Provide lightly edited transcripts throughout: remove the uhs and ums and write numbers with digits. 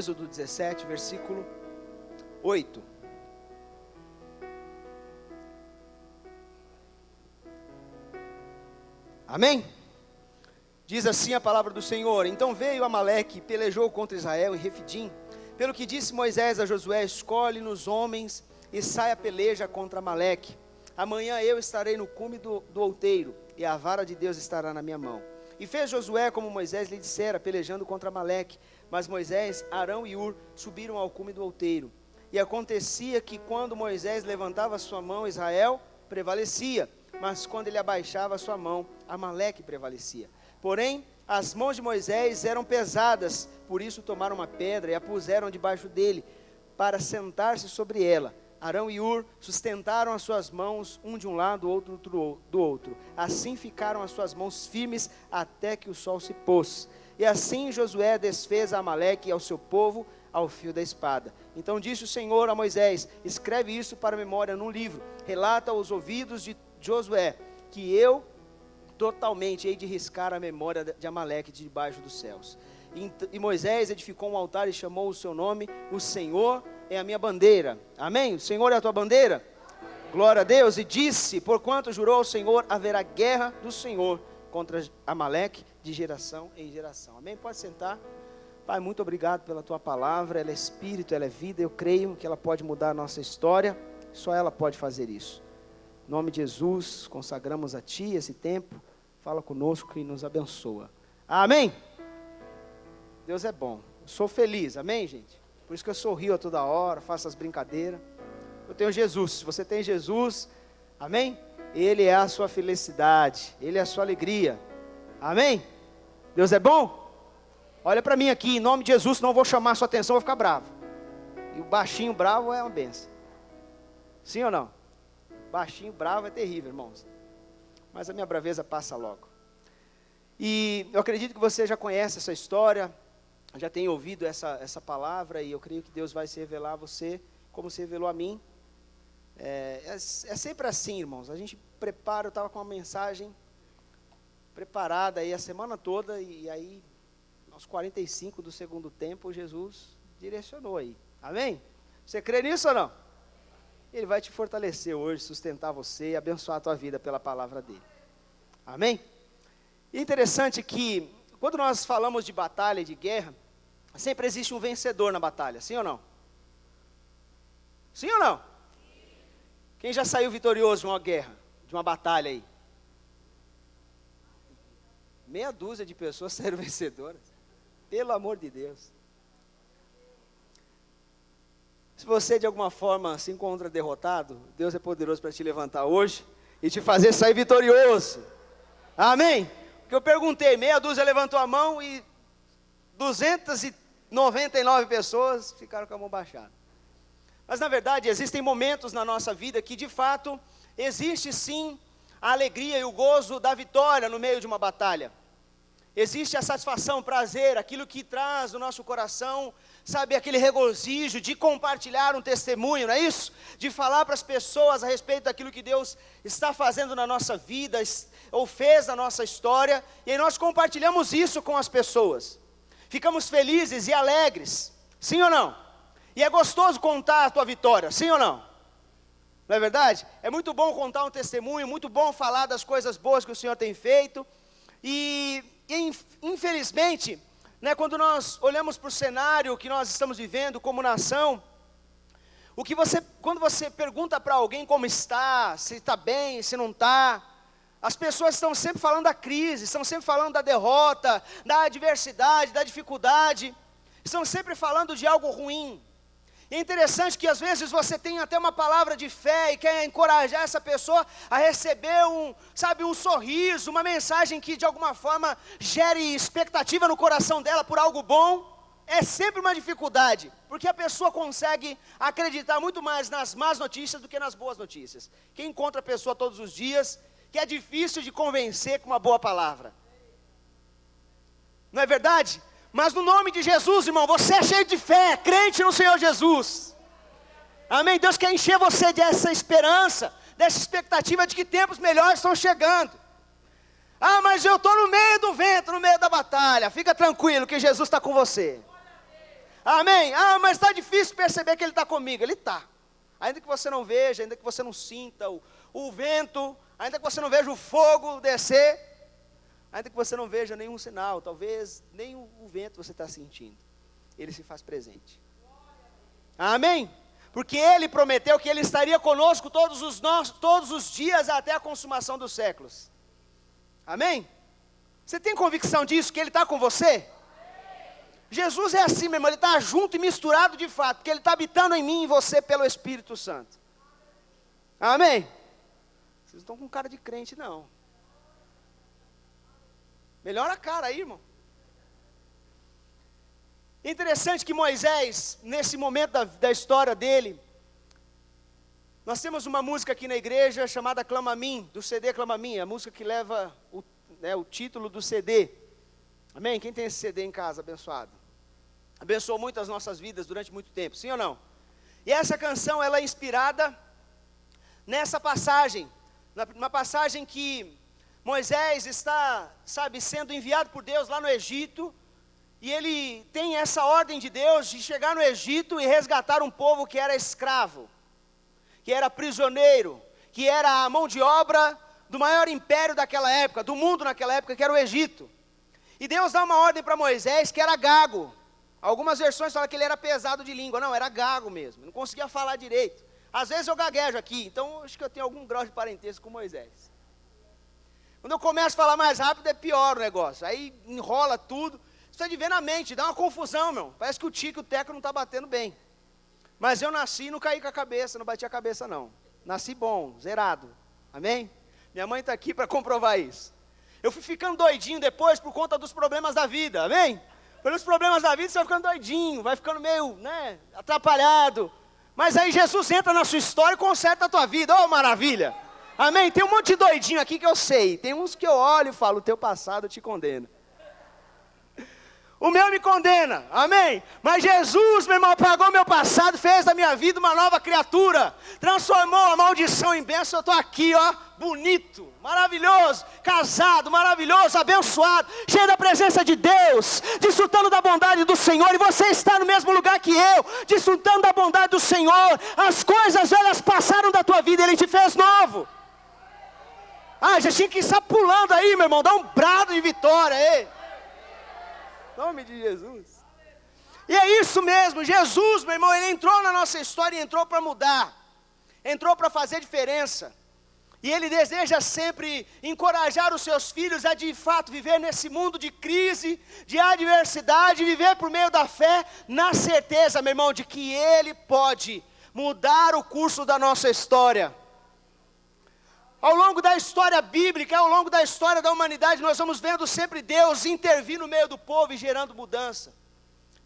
Êxodo 17, versículo 8. Amém? Diz assim a palavra do Senhor: Então veio Amaleque e pelejou contra Israel em Refidim. Pelo que disse Moisés a Josué: Escolhe-nos homens e sai a peleja contra Amaleque. Amanhã eu estarei no cume do outeiro, e a vara de Deus estará na minha mão. E fez Josué como Moisés lhe dissera, pelejando contra Amaleque. Mas Moisés, Arão e Ur subiram ao cume do outeiro. E acontecia que quando Moisés levantava sua mão, Israel prevalecia. Mas quando ele abaixava sua mão, Amaleque prevalecia. Porém, as mãos de Moisés eram pesadas, por isso tomaram uma pedra e a puseram debaixo dele, para sentar-se sobre ela. Arão e Ur sustentaram as suas mãos, um de um lado, outro do outro. Assim ficaram as suas mãos firmes, até que o sol se pôs. E assim Josué desfez a Amaleque e ao seu povo, ao fio da espada. Então disse o Senhor a Moisés: Escreve isso para memória num livro, relata aos ouvidos de Josué, que eu totalmente hei de riscar a memória de Amaleque de debaixo dos céus. E Moisés edificou um altar e chamou o seu nome: O Senhor é a minha bandeira. Amém? O Senhor é a tua bandeira? Glória a Deus. E disse: Porquanto jurou o Senhor, haverá guerra do Senhor contra Amaleque de geração em geração. Amém? Pode sentar. Pai, muito obrigado pela tua palavra. Ela é espírito, ela é vida. Eu creio que ela pode mudar a nossa história. Só ela pode fazer isso. Em nome de Jesus, consagramos a Ti esse tempo. Fala conosco e nos abençoa. Amém? Deus é bom. Eu sou feliz, amém, gente? Por isso que eu sorrio a toda hora, faço as brincadeiras. Eu tenho Jesus. Se você tem Jesus, amém? Ele é a sua felicidade, Ele é a sua alegria. Amém? Deus é bom? Olha para mim aqui, em nome de Jesus, senão eu vou chamar a sua atenção, vou ficar bravo. E o baixinho bravo é uma benção. Sim ou não? Baixinho bravo é terrível, irmãos. Mas a minha braveza passa logo. E eu acredito que você já conhece essa história, já tem ouvido essa palavra, e eu creio que Deus vai se revelar a você, como se revelou a mim. É sempre assim, irmãos. A gente prepara, eu estava com uma mensagem preparada aí a semana toda, e aí, aos 45 do segundo tempo, Jesus direcionou aí. Amém? Você crê nisso ou não? Ele vai te fortalecer hoje, sustentar você e abençoar a tua vida pela palavra dele. Amém? E interessante que, quando nós falamos de batalha e de guerra, sempre existe um vencedor na batalha, sim ou não? Sim ou não? Quem já saiu vitorioso de uma guerra, de uma batalha aí? Meia dúzia de pessoas saíram vencedoras. Pelo amor de Deus. Se você de alguma forma se encontra derrotado, Deus é poderoso para te levantar hoje e te fazer sair vitorioso. Amém? Porque eu perguntei, meia dúzia levantou a mão e 299 pessoas ficaram com a mão baixada. Mas na verdade existem momentos na nossa vida que de fato existe sim a alegria e o gozo da vitória no meio de uma batalha. Existe a satisfação, o prazer, aquilo que traz no nosso coração, sabe, aquele regozijo de compartilhar um testemunho, não é isso? De falar para as pessoas a respeito daquilo que Deus está fazendo na nossa vida, ou fez na nossa história, e aí nós compartilhamos isso com as pessoas. Ficamos felizes e alegres, sim ou não? E é gostoso contar a tua vitória, sim ou não? Não é verdade? É muito bom contar um testemunho, muito bom falar das coisas boas que o Senhor tem feito, e infelizmente, né, quando nós olhamos para o cenário que nós estamos vivendo como nação, quando você pergunta para alguém como está, se está bem, se não está, as pessoas estão sempre falando da crise, estão sempre falando da derrota, da adversidade, da dificuldade, estão sempre falando de algo ruim. E é interessante que às vezes você tem até uma palavra de fé e quer encorajar essa pessoa a receber um sorriso, uma mensagem que de alguma forma gere expectativa no coração dela por algo bom. É sempre uma dificuldade, porque a pessoa consegue acreditar muito mais nas más notícias do que nas boas notícias. Quem encontra a pessoa todos os dias, que é difícil de convencer com uma boa palavra. Não é verdade? Mas no nome de Jesus, irmão, você é cheio de fé, crente no Senhor Jesus. Amém? Deus quer encher você dessa esperança, dessa expectativa de que tempos melhores estão chegando. Ah, mas eu estou no meio do vento, no meio da batalha. Fica tranquilo que Jesus está com você. Amém? Ah, mas está difícil perceber que Ele está comigo. Ele está. Ainda que você não veja, ainda que você não sinta o vento, ainda que você não veja o fogo descer, ainda que você não veja nenhum sinal, talvez nem o vento você está sentindo, Ele se faz presente. Amém? Porque Ele prometeu que Ele estaria conosco todos os dias até a consumação dos séculos. Amém? Você tem convicção disso, que Ele está com você? Jesus é assim, meu irmão, Ele está junto e misturado de fato, porque Ele está habitando em mim e em você pelo Espírito Santo. Amém? Vocês não estão com cara de crente, não. Melhora a cara aí, irmão. Interessante que Moisés, nesse momento da história dele, nós temos uma música aqui na igreja chamada Clama a Mim, do CD Clama a Mim, a música que leva o título do CD. Amém? Quem tem esse CD em casa, abençoado? Abençoou muito as nossas vidas durante muito tempo, sim ou não? E essa canção, ela é inspirada nessa passagem, uma passagem que Moisés está, sendo enviado por Deus lá no Egito, e ele tem essa ordem de Deus de chegar no Egito e resgatar um povo que era escravo, que era prisioneiro, que era a mão de obra do maior império daquela época, do mundo naquela época, que era o Egito. E Deus dá uma ordem para Moisés que era gago. Algumas versões falam que ele era pesado de língua. Não, era gago mesmo, não conseguia falar direito. Às vezes eu gaguejo aqui, então acho que eu tenho algum grau de parentesco com Moisés. Quando eu começo a falar mais rápido é pior o negócio, aí enrola tudo. Você está de ver na mente, dá uma confusão, meu. Parece que o tico e o teco não está batendo bem. Mas eu nasci e não caí com a cabeça, não bati a cabeça não. Nasci bom, zerado. Amém? Minha mãe está aqui para comprovar isso. Eu fui ficando doidinho depois por conta dos problemas da vida, amém? Pelos problemas da vida você vai ficando doidinho, vai ficando meio, atrapalhado. Mas aí Jesus entra na sua história e conserta a tua vida, oh maravilha. Amém? Tem um monte de doidinho aqui que eu sei, tem uns que eu olho e falo, o teu passado te condena. O meu me condena, amém? Mas Jesus, meu irmão, apagou meu passado, fez da minha vida uma nova criatura, transformou a maldição em bênção. Eu estou aqui, ó, bonito, maravilhoso, casado, maravilhoso, abençoado, cheio da presença de Deus, desfrutando da bondade do Senhor. E você está no mesmo lugar que eu, desfrutando da bondade do Senhor. As coisas velhas passaram da tua vida, Ele te fez novo. Ah, já tinha que estar pulando aí, meu irmão, dá um brado de vitória aí. Em nome de Jesus. E é isso mesmo, Jesus, meu irmão, Ele entrou na nossa história e entrou para mudar, entrou para fazer diferença. E Ele deseja sempre encorajar os seus filhos a de fato viver nesse mundo de crise, de adversidade, viver por meio da fé, na certeza, meu irmão, de que Ele pode mudar o curso da nossa história. Ao longo da história bíblica, ao longo da história da humanidade, nós vamos vendo sempre Deus intervir no meio do povo e gerando mudança.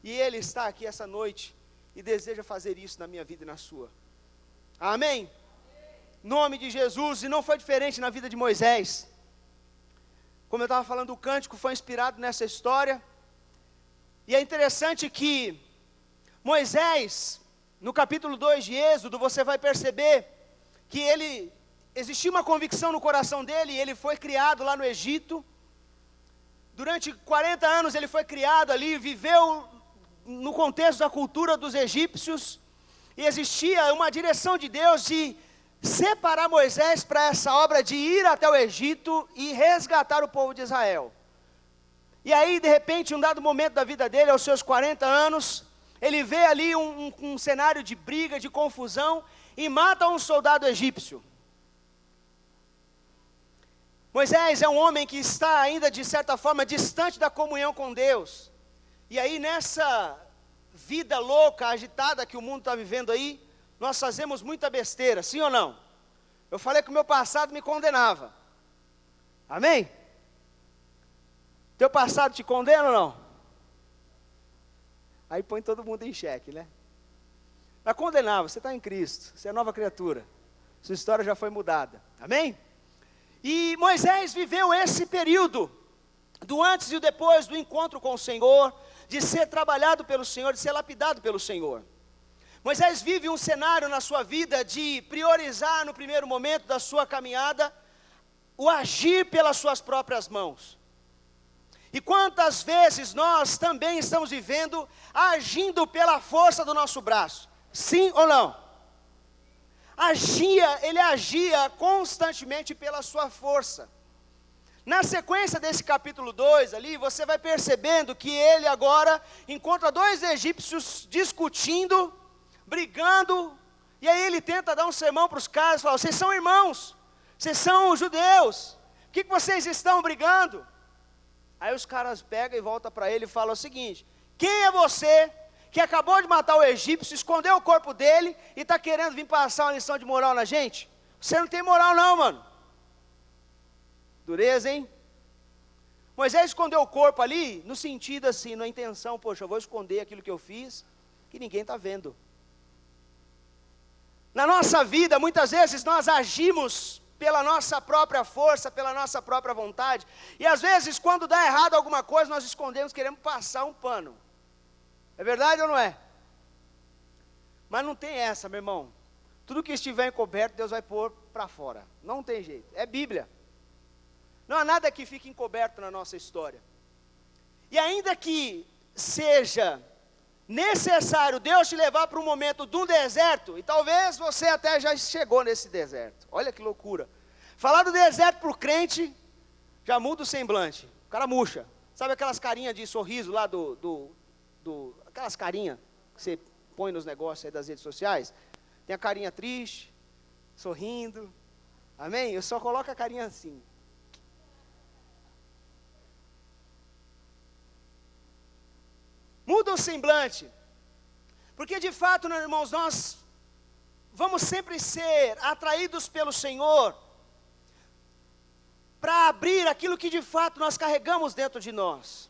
E Ele está aqui essa noite e deseja fazer isso na minha vida e na sua. Amém? Em nome de Jesus. E não foi diferente na vida de Moisés. Como eu estava falando, o cântico foi inspirado nessa história. E é interessante que Moisés, no capítulo 2 de Êxodo, você vai perceber que existia uma convicção no coração dele, e ele foi criado lá no Egito. Durante 40 anos ele foi criado ali, viveu no contexto da cultura dos egípcios, e existia uma direção de Deus de separar Moisés para essa obra de ir até o Egito e resgatar o povo de Israel. E aí, de repente, em um dado momento da vida dele, aos seus 40 anos, ele vê ali um cenário de briga, de confusão, e mata um soldado egípcio. Moisés é um homem que está ainda, de certa forma, distante da comunhão com Deus. E aí, nessa vida louca, agitada que o mundo está vivendo aí, nós fazemos muita besteira, sim ou não? Eu falei que o meu passado me condenava. Amém? Teu passado te condena ou não? Aí põe todo mundo em xeque, né? Mas condenava, você está em Cristo, você é nova criatura. Sua história já foi mudada. Amém? E Moisés viveu esse período, do antes e o depois do encontro com o Senhor, de ser trabalhado pelo Senhor, de ser lapidado pelo Senhor. Moisés vive um cenário na sua vida de priorizar no primeiro momento da sua caminhada, o agir pelas suas próprias mãos. E quantas vezes nós também estamos vivendo, agindo pela força do nosso braço? Sim ou não? Ele agia constantemente pela sua força. Na sequência desse capítulo 2 ali, você vai percebendo que ele agora encontra dois egípcios discutindo, brigando, e aí ele tenta dar um sermão para os caras, fala: vocês são irmãos, vocês são judeus, por que vocês estão brigando? Aí os caras pegam e voltam para ele e falam o seguinte: quem é você que acabou de matar o egípcio, escondeu o corpo dele e está querendo vir passar uma lição de moral na gente? Você não tem moral não, mano. Dureza, hein? Moisés escondeu o corpo ali, no sentido assim, na intenção: poxa, eu vou esconder aquilo que eu fiz, que ninguém está vendo. Na nossa vida, muitas vezes nós agimos pela nossa própria força, pela nossa própria vontade, e às vezes quando dá errado alguma coisa, nós escondemos, queremos passar um pano. É verdade ou não é? Mas não tem essa, meu irmão. Tudo que estiver encoberto, Deus vai pôr para fora. Não tem jeito, é Bíblia. Não há nada que fique encoberto na nossa história. E ainda que seja necessário Deus te levar para um momento de um deserto, e talvez você até já chegou nesse deserto. Olha que loucura. Falar do deserto para o crente, já muda o semblante. O cara murcha. Sabe aquelas carinhas de sorriso lá aquelas carinhas que você põe nos negócios aí das redes sociais? Tem a carinha triste, sorrindo. Amém? Eu só coloco a carinha assim. Muda o semblante, porque de fato, meus irmãos, nós vamos sempre ser atraídos pelo Senhor para abrir aquilo que de fato nós carregamos dentro de nós,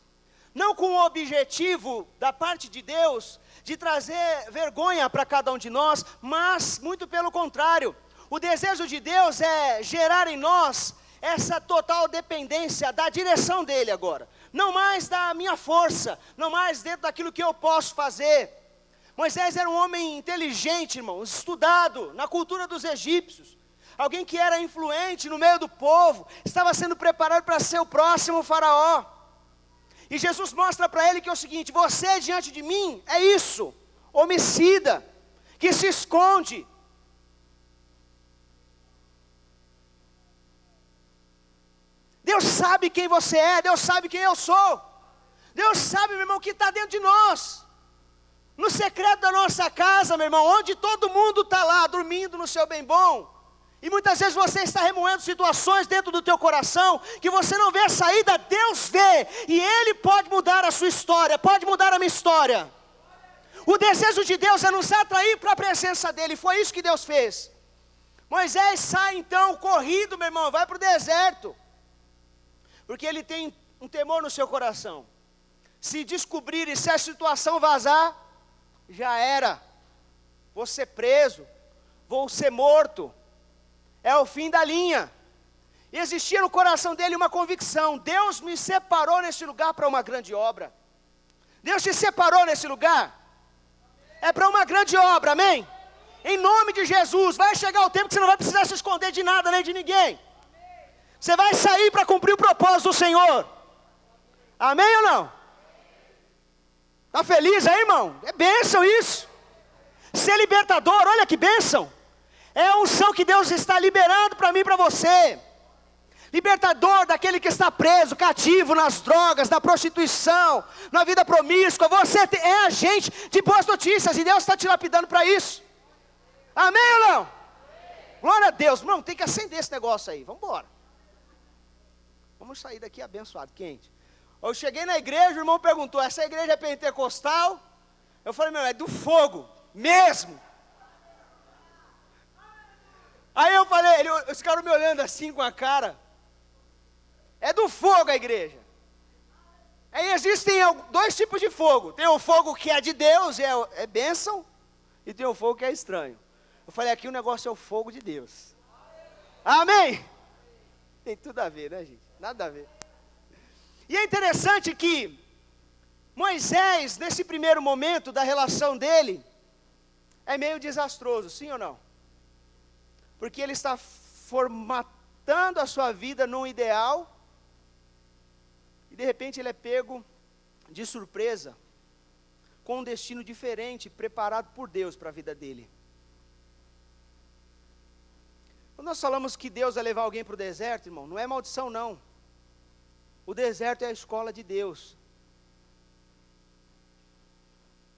não com o objetivo da parte de Deus de trazer vergonha para cada um de nós, mas muito pelo contrário. O desejo de Deus é gerar em nós essa total dependência da direção dEle agora. Não mais da minha força, não mais dentro daquilo que eu posso fazer. Moisés era um homem inteligente, irmãos, estudado na cultura dos egípcios. Alguém que era influente no meio do povo, estava sendo preparado para ser o próximo faraó. E Jesus mostra para ele que é o seguinte: você diante de mim é isso, homicida, que se esconde. Deus sabe quem você é, Deus sabe quem eu sou. Deus sabe, meu irmão, o que está dentro de nós. No secreto da nossa casa, meu irmão, onde todo mundo está lá, dormindo no seu bem bom. E muitas vezes você está remoendo situações dentro do teu coração, que você não vê a saída, Deus vê. E Ele pode mudar a sua história, pode mudar a minha história. O desejo de Deus é nos atrair para a presença dEle, foi isso que Deus fez. Moisés sai então, corrido, meu irmão, vai para o deserto. Porque ele tem um temor no seu coração. Se descobrir e se a situação vazar, já era. Vou ser preso, vou ser morto. É o fim da linha. E existia no coração dele uma convicção: Deus me separou nesse lugar para uma grande obra. Deus te separou nesse lugar. É para uma grande obra, amém? Em nome de Jesus, vai chegar o tempo que você não vai precisar se esconder de nada nem de ninguém. Você vai sair para cumprir o propósito do Senhor. Amém ou não? Está feliz aí, irmão? É bênção isso. Ser libertador, olha que bênção. É a unção que Deus está liberando para mim e para você. Libertador daquele que está preso, cativo nas drogas, na prostituição, na vida promíscua. Você é agente de boas notícias e Deus está te lapidando para isso. Amém ou não? Glória a Deus. Não, tem que acender esse negócio aí. Vamos embora. Vamos sair daqui abençoado, quente. Eu cheguei na igreja, o irmão perguntou: essa igreja é pentecostal? Eu falei: meu, é do fogo, mesmo. Aí eu falei, os caras me olhando assim com a cara. É do fogo a igreja. Aí existem dois tipos de fogo. Tem o fogo que é de Deus, é bênção. E tem o fogo que é estranho. Eu falei: aqui o negócio é o fogo de Deus. Amém? Tem tudo a ver, né, gente? Nada a ver. E é interessante que Moisés, nesse primeiro momento da relação dele, é meio desastroso, sim ou não? Porque ele está formatando a sua vida num ideal, E de repente ele é pego de surpresa, com um destino diferente, preparado por Deus para a vida dele. Quando nós falamos que Deus vai levar alguém para o deserto, irmão, não é maldição não. O deserto é a escola de Deus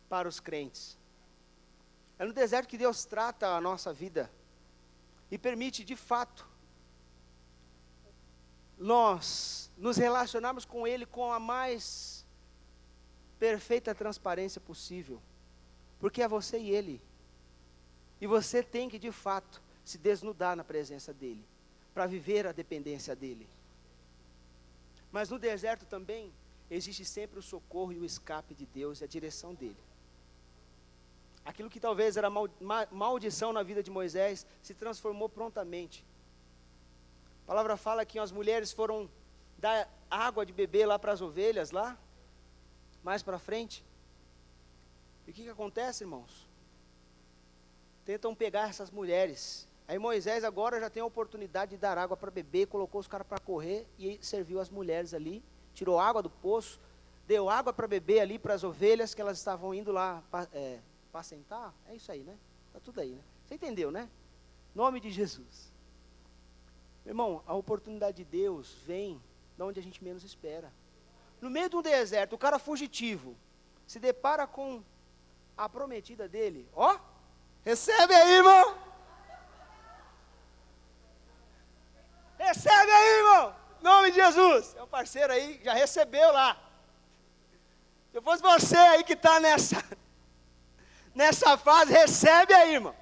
para os crentes. É no deserto que Deus trata a nossa vida e permite, de fato, nós nos relacionarmos com Ele com a mais perfeita transparência possível, porque é você e Ele, e você tem que, de fato, se desnudar na presença dEle, para viver a dependência dEle. Mas no deserto também, existe sempre o socorro e o escape de Deus e a direção dEle. Aquilo que talvez era maldição na vida de Moisés, se transformou prontamente. A palavra fala que as mulheres foram dar água de beber lá para as ovelhas, lá, mais para frente. E o que acontece, irmãos? Tentam pegar essas mulheres. Aí Moisés agora já tem a oportunidade de dar água para beber, colocou os caras para correr e serviu as mulheres ali, tirou água do poço, deu água para beber ali para as ovelhas que elas estavam indo lá apacentar. É isso aí, né? Está tudo aí, né? Você entendeu, né? Nome de Jesus. Meu irmão, a oportunidade de Deus vem de onde a gente menos espera. No meio de um deserto, o cara fugitivo se depara com a prometida dele. Ó, recebe aí, irmão. Recebe aí, irmão. Em nome de Jesus. É o parceiro aí, já recebeu lá. Se fosse você aí que está nessa fase, recebe aí, irmão.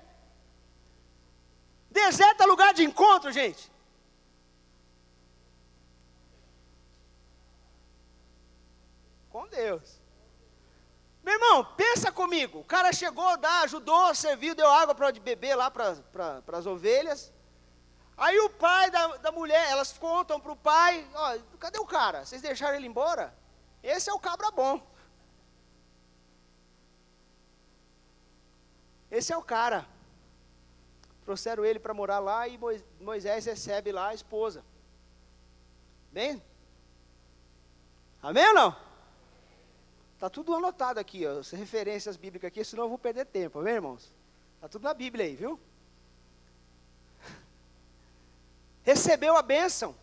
Deserto é lugar de encontro, gente. Com Deus. Meu irmão, pensa comigo. O cara chegou, ajudou, serviu, deu água para beber lá para as ovelhas. Aí o pai da mulher, elas contam para o pai, ó, cadê o cara? Vocês deixaram ele embora? Esse é o cabra bom. Esse é o cara. Trouxeram ele para morar lá e Moisés recebe lá a esposa. Bem? Amém ou não? Está tudo anotado aqui, ó, as referências bíblicas aqui, senão eu vou perder tempo, amém, irmãos? Está tudo na Bíblia aí, viu? Recebeu a bênção.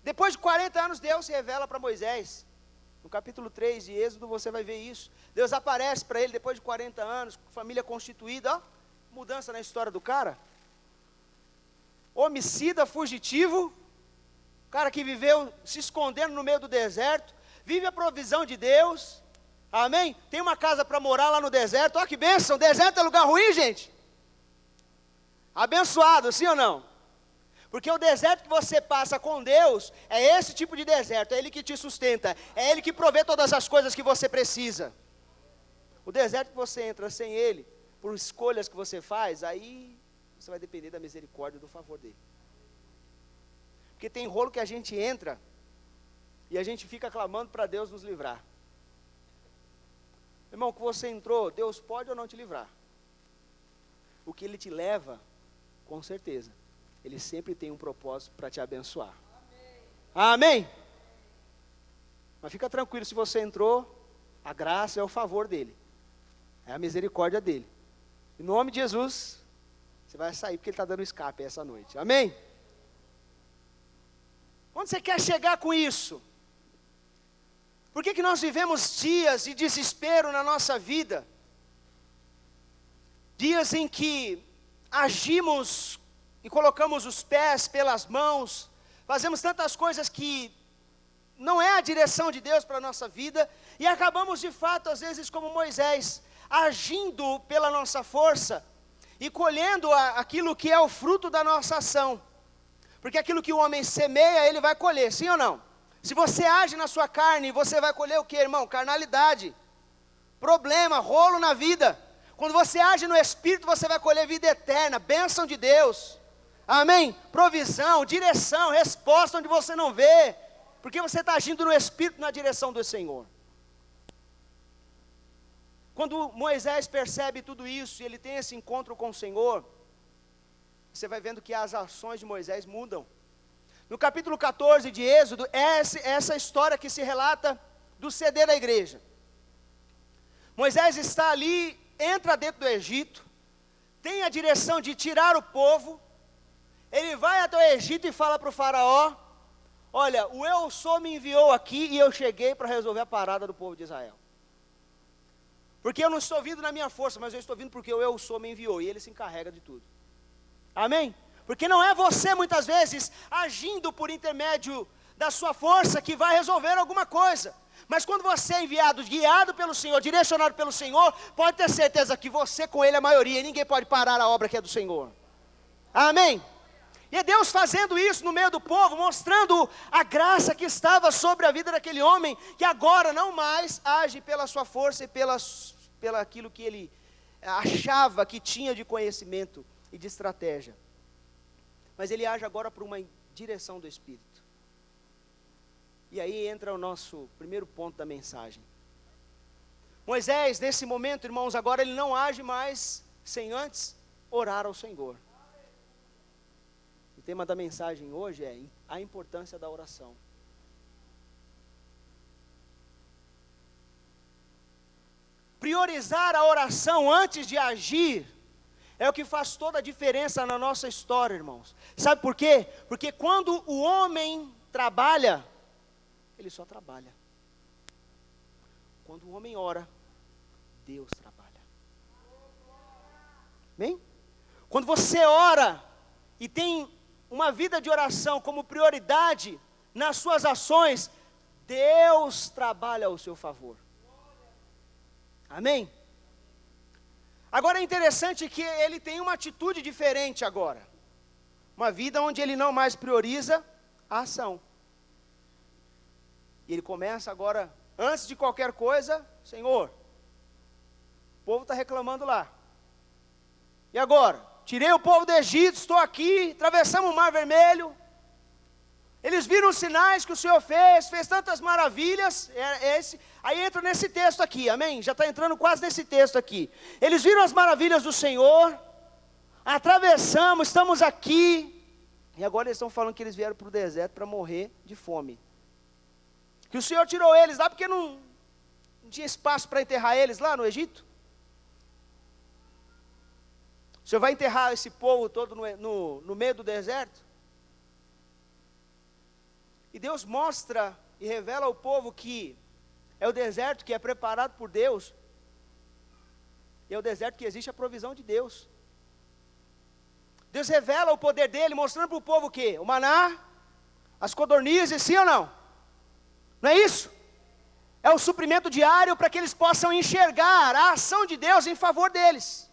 Depois de 40 anos, Deus se revela para Moisés. No capítulo 3 de Êxodo, você vai ver isso. Deus aparece para ele depois de 40 anos, família constituída, ó, mudança na história do cara. Homicida, fugitivo, cara que viveu se escondendo no meio do deserto, vive a provisão de Deus, amém? Tem uma casa para morar lá no deserto, ó que bênção, deserto é lugar ruim, gente? Abençoado, sim ou não? Porque o deserto que você passa com Deus, é esse tipo de deserto, é Ele que te sustenta, é Ele que provê todas as coisas que você precisa. O deserto que você entra sem Ele, por escolhas que você faz, aí você vai depender da misericórdia e do favor dEle. Porque tem rolo que a gente entra, e a gente fica clamando para Deus nos livrar. Irmão, que você entrou, Deus pode ou não te livrar. O que Ele te leva, com certeza, Ele sempre tem um propósito para te abençoar. Amém? Amém? Mas fica tranquilo, se você entrou, a graça é o favor dEle. É a misericórdia dEle. Em nome de Jesus, você vai sair porque Ele está dando escape essa noite. Amém? Onde você quer chegar com isso? Por que nós vivemos dias de desespero na nossa vida? Dias em que agimos e colocamos os pés pelas mãos, fazemos tantas coisas que não é a direção de Deus para a nossa vida, e acabamos de fato, às vezes como Moisés, agindo pela nossa força, e colhendo aquilo que é o fruto da nossa ação, porque aquilo que o homem semeia, ele vai colher, sim ou não? Se você age na sua carne, você vai colher o que, irmão? Carnalidade, problema, rolo na vida. Quando você age no Espírito, você vai colher vida eterna, bênção de Deus, amém? Provisão, direção, resposta onde você não vê, porque você está agindo no Espírito, na direção do Senhor. Quando Moisés percebe tudo isso, e ele tem esse encontro com o Senhor, você vai vendo que as ações de Moisés mudam. No capítulo 14 de Êxodo, essa história que se relata do ceder da igreja. Moisés está ali, entra dentro do Egito, tem a direção de tirar o povo, ele vai até o Egito e fala para o faraó, olha, o Eu Sou me enviou aqui e eu cheguei para resolver a parada do povo de Israel. Porque eu não estou vindo na minha força, mas eu estou vindo porque o Eu Sou me enviou e ele se encarrega de tudo. Amém? Porque não é você muitas vezes agindo por intermédio da sua força que vai resolver alguma coisa. Mas quando você é enviado, guiado pelo Senhor, direcionado pelo Senhor, pode ter certeza que você com Ele é a maioria, e ninguém pode parar a obra que é do Senhor. Amém? E é Deus fazendo isso no meio do povo, mostrando a graça que estava sobre a vida daquele homem, que agora não mais age pela sua força e pela aquilo que ele achava que tinha de conhecimento e de estratégia. Mas ele age agora por uma direção do Espírito. E aí entra o nosso primeiro ponto da mensagem. Moisés, nesse momento, irmãos, agora ele não age mais sem antes orar ao Senhor. O tema da mensagem hoje é a importância da oração. Priorizar a oração antes de agir é o que faz toda a diferença na nossa história, irmãos. Sabe por quê? Porque quando o homem trabalha, ele só trabalha. Quando o homem ora, Deus trabalha. Bem? Quando você ora e tem uma vida de oração como prioridade nas suas ações, Deus trabalha ao seu favor. Amém? Agora é interessante que ele tem uma atitude diferente agora. Uma vida onde ele não mais prioriza a ação. E ele começa agora, antes de qualquer coisa, Senhor, o povo está reclamando lá. E agora? Tirei o povo do Egito, estou aqui, atravessamos o Mar Vermelho. Eles viram os sinais que o Senhor fez tantas maravilhas. Aí entra nesse texto aqui, amém? Já está entrando quase nesse texto aqui. Eles viram as maravilhas do Senhor, atravessamos, estamos aqui. E agora eles estão falando que eles vieram para o deserto para morrer de fome. Que o Senhor tirou eles lá porque não tinha espaço para enterrar eles lá no Egito. O Senhor vai enterrar esse povo todo no meio do deserto? E Deus mostra e revela ao povo que é o deserto que é preparado por Deus. E é o deserto que existe a provisão de Deus. Deus revela o poder dele, mostrando para o povo o quê? O maná, as codornizes, sim ou não? Não é isso? É o suprimento diário para que eles possam enxergar a ação de Deus em favor deles.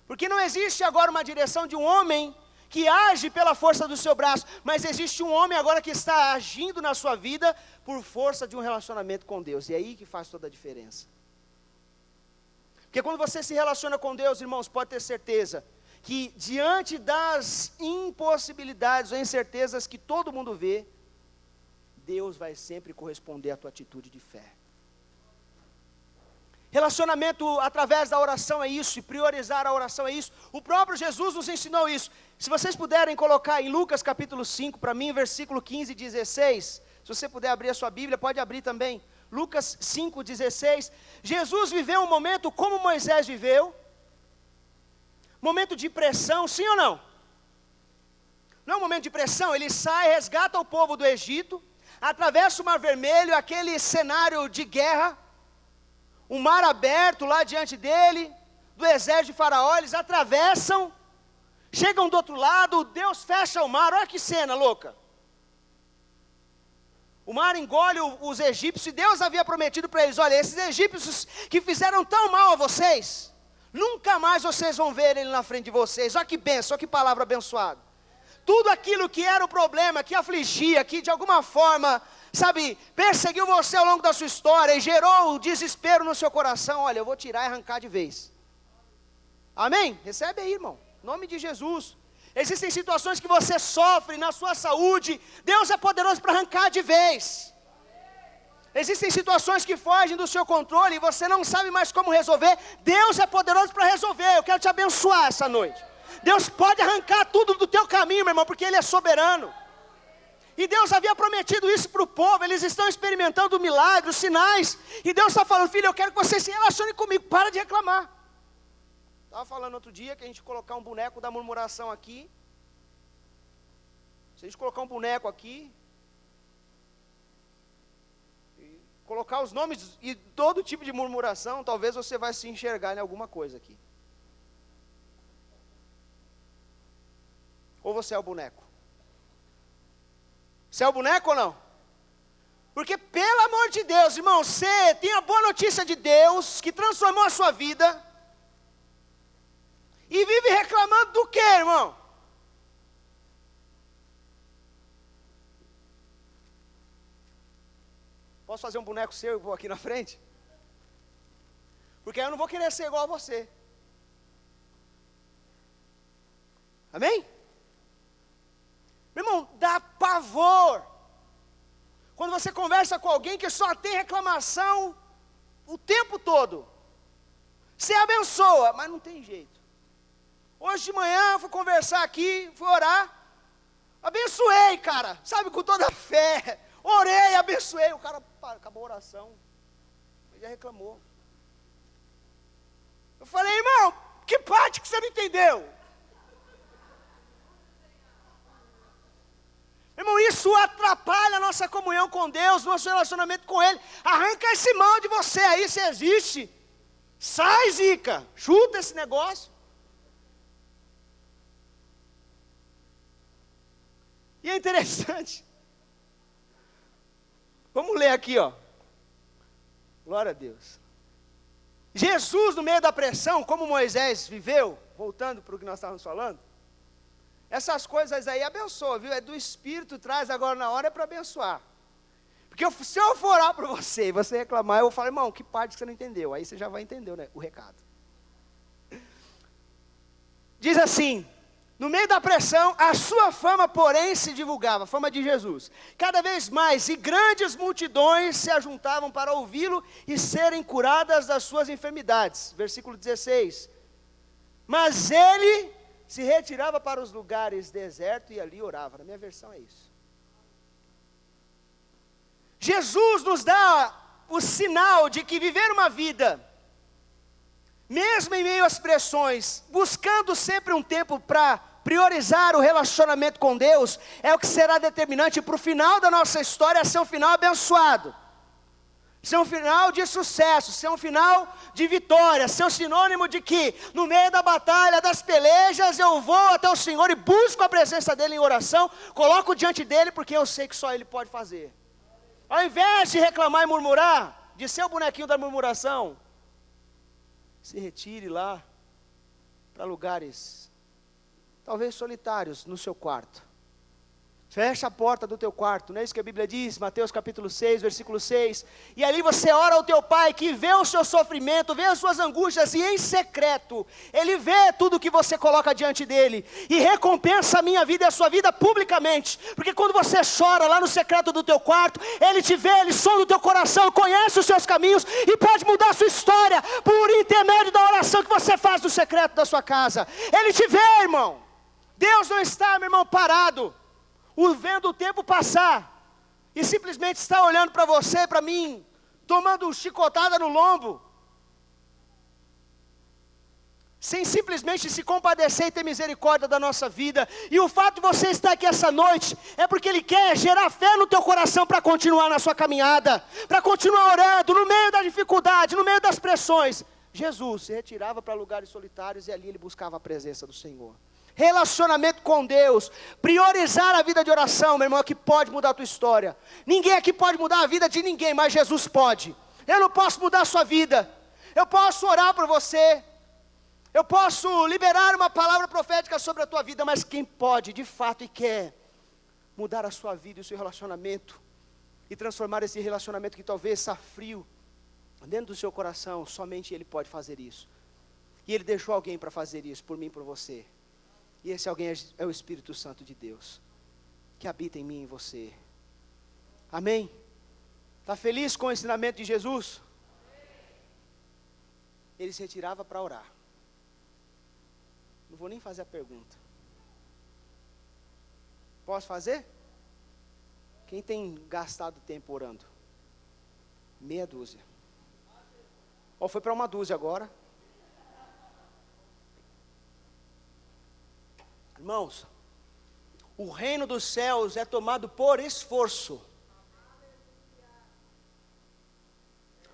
Porque não existe agora uma direção de um homem que age pela força do seu braço, mas existe um homem agora que está agindo na sua vida por força de um relacionamento com Deus. E é aí que faz toda a diferença. Porque quando você se relaciona com Deus, irmãos, pode ter certeza que diante das impossibilidades ou incertezas que todo mundo vê, Deus vai sempre corresponder à tua atitude de fé. Relacionamento através da oração é isso, e priorizar a oração é isso. O próprio Jesus nos ensinou isso. Se vocês puderem colocar em Lucas capítulo 5, para mim, versículo 15 e 16, se você puder abrir a sua Bíblia, pode abrir também. Lucas 5, 16. Jesus viveu um momento como Moisés viveu. Momento de pressão, sim ou não? Não é um momento de pressão, ele sai, resgata o povo do Egito, atravessa o Mar Vermelho, aquele cenário de guerra, um mar aberto lá diante dele, do exército de Faraó, eles atravessam, chegam do outro lado, Deus fecha o mar, olha que cena louca. O mar engole os egípcios, e Deus havia prometido para eles, olha, esses egípcios que fizeram tão mal a vocês, nunca mais vocês vão ver ele na frente de vocês, olha que bênção, olha que palavra abençoada. Tudo aquilo que era o problema, que afligia, que de alguma forma, sabe, perseguiu você ao longo da sua história e gerou o desespero no seu coração, olha, eu vou tirar e arrancar de vez. Amém? Recebe aí, irmão, em nome de Jesus. Existem situações que você sofre na sua saúde, Deus é poderoso para arrancar de vez. Existem situações que fogem do seu controle e você não sabe mais como resolver, Deus é poderoso para resolver. Eu quero te abençoar essa noite. Deus pode arrancar tudo do teu caminho, meu irmão, porque Ele é soberano. E Deus havia prometido isso para o povo. Eles estão experimentando milagres, sinais. E Deus está falando: filho, eu quero que vocês se relacionem comigo. Para de reclamar. Estava falando outro dia que a gente colocar um boneco da murmuração aqui. Se a gente colocar um boneco aqui, e colocar os nomes e todo tipo de murmuração, talvez você vai se enxergar em alguma coisa aqui. Ou você é o boneco? Você é o boneco ou não? Porque, pelo amor de Deus, irmão, você tem a boa notícia de Deus, que transformou a sua vida, e vive reclamando do quê, irmão? Posso fazer um boneco seu e vou aqui na frente? Porque aí eu não vou querer ser igual a você. Amém? Meu irmão, dá pavor quando você conversa com alguém que só tem reclamação o tempo todo. Você abençoa, mas não tem jeito. Hoje de manhã eu fui conversar aqui, fui orar, abençoei, cara, sabe, com toda a fé, orei, abençoei, o cara acabou a oração, ele já reclamou. Eu falei: irmão, que parte que você não entendeu? Irmão, isso atrapalha a nossa comunhão com Deus, nosso relacionamento com Ele. Arranca esse mal de você aí, se existe. Sai, zica, chuta esse negócio. E é interessante. Vamos ler aqui, ó. Glória a Deus. Jesus, no meio da pressão, como Moisés viveu, voltando para o que nós estávamos falando, essas coisas aí abençoa, viu? É do Espírito, traz agora na hora, é para abençoar. Porque se eu for orar para você e você reclamar, eu vou falar: irmão, que parte que você não entendeu? Aí você já vai entender, né, o recado. Diz assim: no meio da pressão, a sua fama, porém, se divulgava, a fama de Jesus. Cada vez mais, e grandes multidões se ajuntavam para ouvi-lo e serem curadas das suas enfermidades. Versículo 16. Mas ele se retirava para os lugares desertos e ali orava. Na minha versão é isso. Jesus nos dá o sinal de que viver uma vida, mesmo em meio às pressões, buscando sempre um tempo para priorizar o relacionamento com Deus, é o que será determinante para o final da nossa história ser um final abençoado, ser um final de sucesso, ser um final de vitória, ser um sinônimo de que no meio da batalha, das pelejas, eu vou até o Senhor e busco a presença dEle em oração, coloco diante dEle, porque eu sei que só Ele pode fazer. Ao invés de reclamar e murmurar, de ser o bonequinho da murmuração, se retire lá para lugares, talvez solitários, no seu quarto. Fecha a porta do teu quarto, não é isso que a Bíblia diz? Mateus capítulo 6, versículo 6. E ali você ora ao teu Pai, que vê o seu sofrimento, vê as suas angústias, e em secreto, Ele vê tudo que você coloca diante dEle, e recompensa a minha vida e a sua vida publicamente. Porque quando você chora lá no secreto do teu quarto, Ele te vê, Ele sonda o teu coração, conhece os seus caminhos, e pode mudar a sua história, por intermédio da oração que você faz no secreto da sua casa. Ele te vê, irmão. Deus não está, meu irmão, parado, vendo o tempo passar, e simplesmente está olhando para você, para mim, tomando chicotada no lombo, sem simplesmente se compadecer e ter misericórdia da nossa vida. E o fato de você estar aqui essa noite, é porque Ele quer gerar fé no teu coração, para continuar na sua caminhada, para continuar orando, no meio da dificuldade, no meio das pressões. Jesus se retirava para lugares solitários, e ali Ele buscava a presença do Senhor. Relacionamento com Deus, priorizar a vida de oração, meu irmão, é que pode mudar a tua história. Ninguém aqui pode mudar a vida de ninguém, mas Jesus pode. Eu não posso mudar a sua vida, eu posso orar por você, eu posso liberar uma palavra profética sobre a tua vida, mas quem pode, de fato, e quer mudar a sua vida e o seu relacionamento, e transformar esse relacionamento que talvez está frio, dentro do seu coração, somente Ele pode fazer isso. E Ele deixou alguém para fazer isso, por mim e por você. E esse alguém é o Espírito Santo de Deus, que habita em mim e em você. Amém? Está feliz com o ensinamento de Jesus? Ele se retirava para orar. Não vou nem fazer a pergunta. Posso fazer? Quem tem gastado tempo orando? Meia dúzia. Ó, foi para uma dúzia agora. Irmãos, o reino dos céus é tomado por esforço.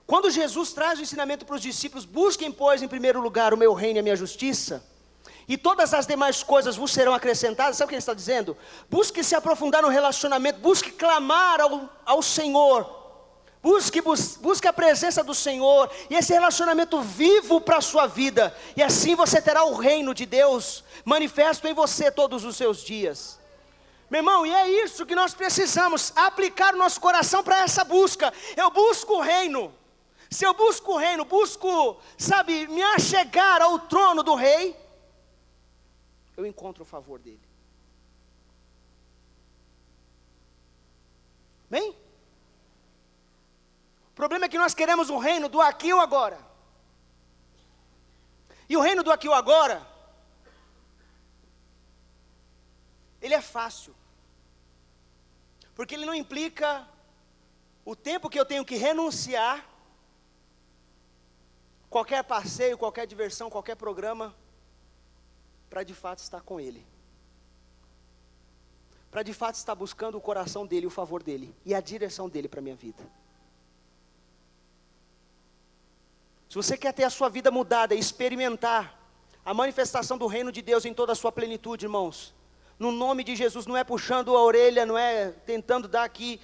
Quando Jesus traz o ensinamento para os discípulos, busquem, pois, em primeiro lugar o meu reino e a minha justiça, e todas as demais coisas vos serão acrescentadas. Sabe o que ele está dizendo? Busque se aprofundar no relacionamento, busque clamar ao Senhor, busque a presença do Senhor, e esse relacionamento vivo para a sua vida, e assim você terá o reino de Deus manifesto em você todos os seus dias. Meu irmão, e é isso que nós precisamos, aplicar o nosso coração para essa busca. Eu busco o reino. Se eu busco o reino, me achegar ao trono do rei, eu encontro o favor dele. Bem? O problema é que nós queremos o reino do aqui e o agora. E o reino do aqui e o agora, ele é fácil. Porque ele não implica o tempo que eu tenho que renunciar, qualquer passeio, qualquer diversão, qualquer programa, para de fato estar com Ele. Para de fato estar buscando o coração dEle, o favor dEle, e a direção dEle para a minha vida. Se você quer ter a sua vida mudada e experimentar a manifestação do reino de Deus em toda a sua plenitude, irmãos, no nome de Jesus, não é puxando a orelha, não é tentando dar aqui,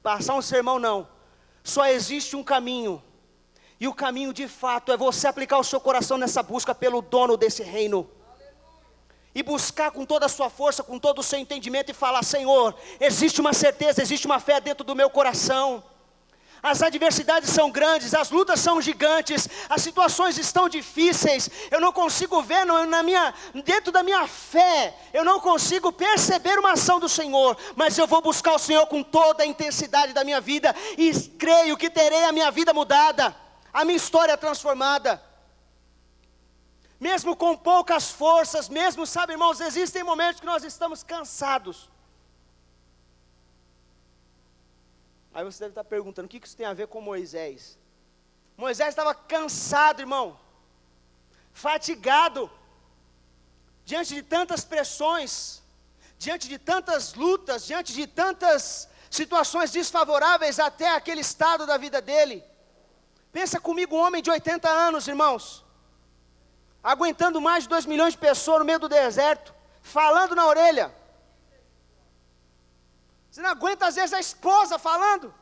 passar um sermão, não. Só existe um caminho. E o caminho de fato é você aplicar o seu coração nessa busca pelo dono desse reino. E buscar com toda a sua força, com todo o seu entendimento e falar: Senhor, existe uma certeza, existe uma fé dentro do meu coração. As adversidades são grandes, as lutas são gigantes, as situações estão difíceis. Eu não consigo ver dentro da minha fé, eu não consigo perceber uma ação do Senhor. Mas eu vou buscar o Senhor com toda a intensidade da minha vida, e creio que terei a minha vida mudada, a minha história transformada. Mesmo com poucas forças, mesmo, sabe, irmãos, existem momentos que nós estamos cansados. Aí você deve estar perguntando, o que isso tem a ver com Moisés? Moisés estava cansado, irmão, fatigado, diante de tantas pressões, diante de tantas lutas, diante de tantas situações desfavoráveis até aquele estado da vida dele. Pensa comigo, um homem de 80 anos, irmãos, aguentando mais de 2 milhões de pessoas no meio do deserto, falando na orelha. Você não aguenta às vezes a esposa falando,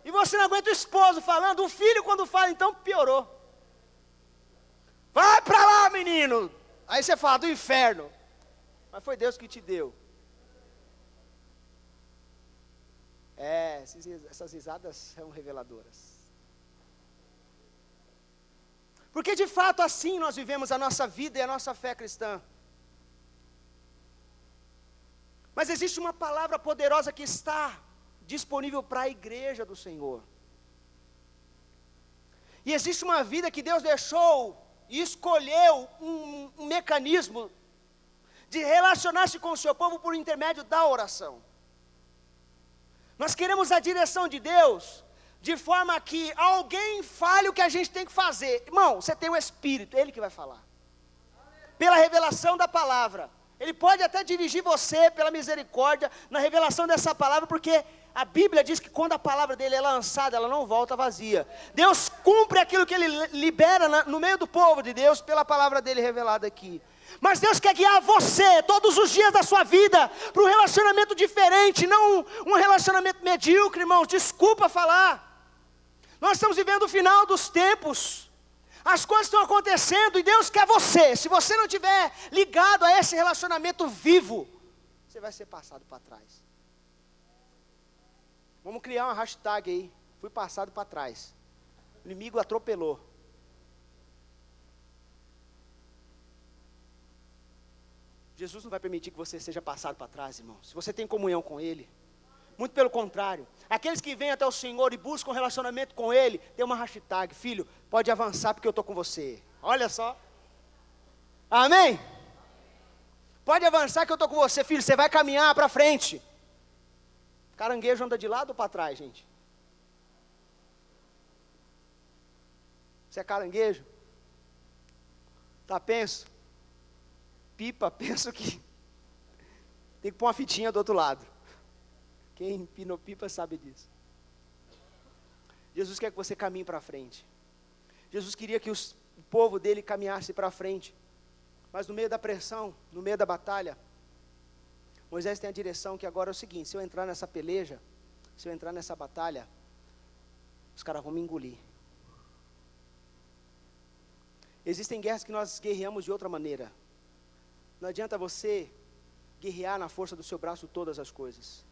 e você não aguenta o esposo falando, o filho quando fala, então piorou. Vai para lá, menino. Aí você fala do inferno, mas foi Deus que te deu. Essas risadas são reveladoras. Porque de fato assim nós vivemos a nossa vida e a nossa fé cristã. Mas existe uma palavra poderosa que está disponível para a igreja do Senhor. E existe uma vida que Deus deixou e escolheu um mecanismo de relacionar-se com o seu povo por intermédio da oração. Nós queremos a direção de Deus, de forma que alguém fale o que a gente tem que fazer. Irmão, você tem o Espírito, Ele que vai falar. Pela revelação da palavra. Ele pode até dirigir você pela misericórdia na revelação dessa palavra, porque a Bíblia diz que quando a palavra dele é lançada, ela não volta vazia. Deus cumpre aquilo que Ele libera no meio do povo de Deus, pela palavra dele revelada aqui. Mas Deus quer guiar você, todos os dias da sua vida, para um relacionamento diferente, não um relacionamento medíocre, irmãos, desculpa falar. Nós estamos vivendo o final dos tempos. As coisas estão acontecendo e Deus quer você. Se você não estiver ligado a esse relacionamento vivo, você vai ser passado para trás. Vamos criar uma hashtag aí. Fui passado para trás. O inimigo atropelou. Jesus não vai permitir que você seja passado para trás, irmão. Se você tem comunhão com Ele. Muito pelo contrário, aqueles que vêm até o Senhor e buscam um relacionamento com Ele, tem uma hashtag: filho, pode avançar porque eu estou com você. Olha só, amém? Pode avançar que eu estou com você, filho, você vai caminhar para frente. Caranguejo anda de lado ou para trás, gente? Você é caranguejo? Tá, penso. Pipa, penso que tem que pôr uma fitinha do outro lado. Quem empinou pipa sabe disso. Jesus quer que você caminhe para frente. Jesus queria que o povo dele caminhasse para frente. Mas no meio da pressão, no meio da batalha, Moisés tem a direção que agora é o seguinte: se eu entrar nessa peleja, se eu entrar nessa batalha, os caras vão me engolir. Existem guerras que nós guerreamos de outra maneira. Não adianta você guerrear na força do seu braço todas as coisas.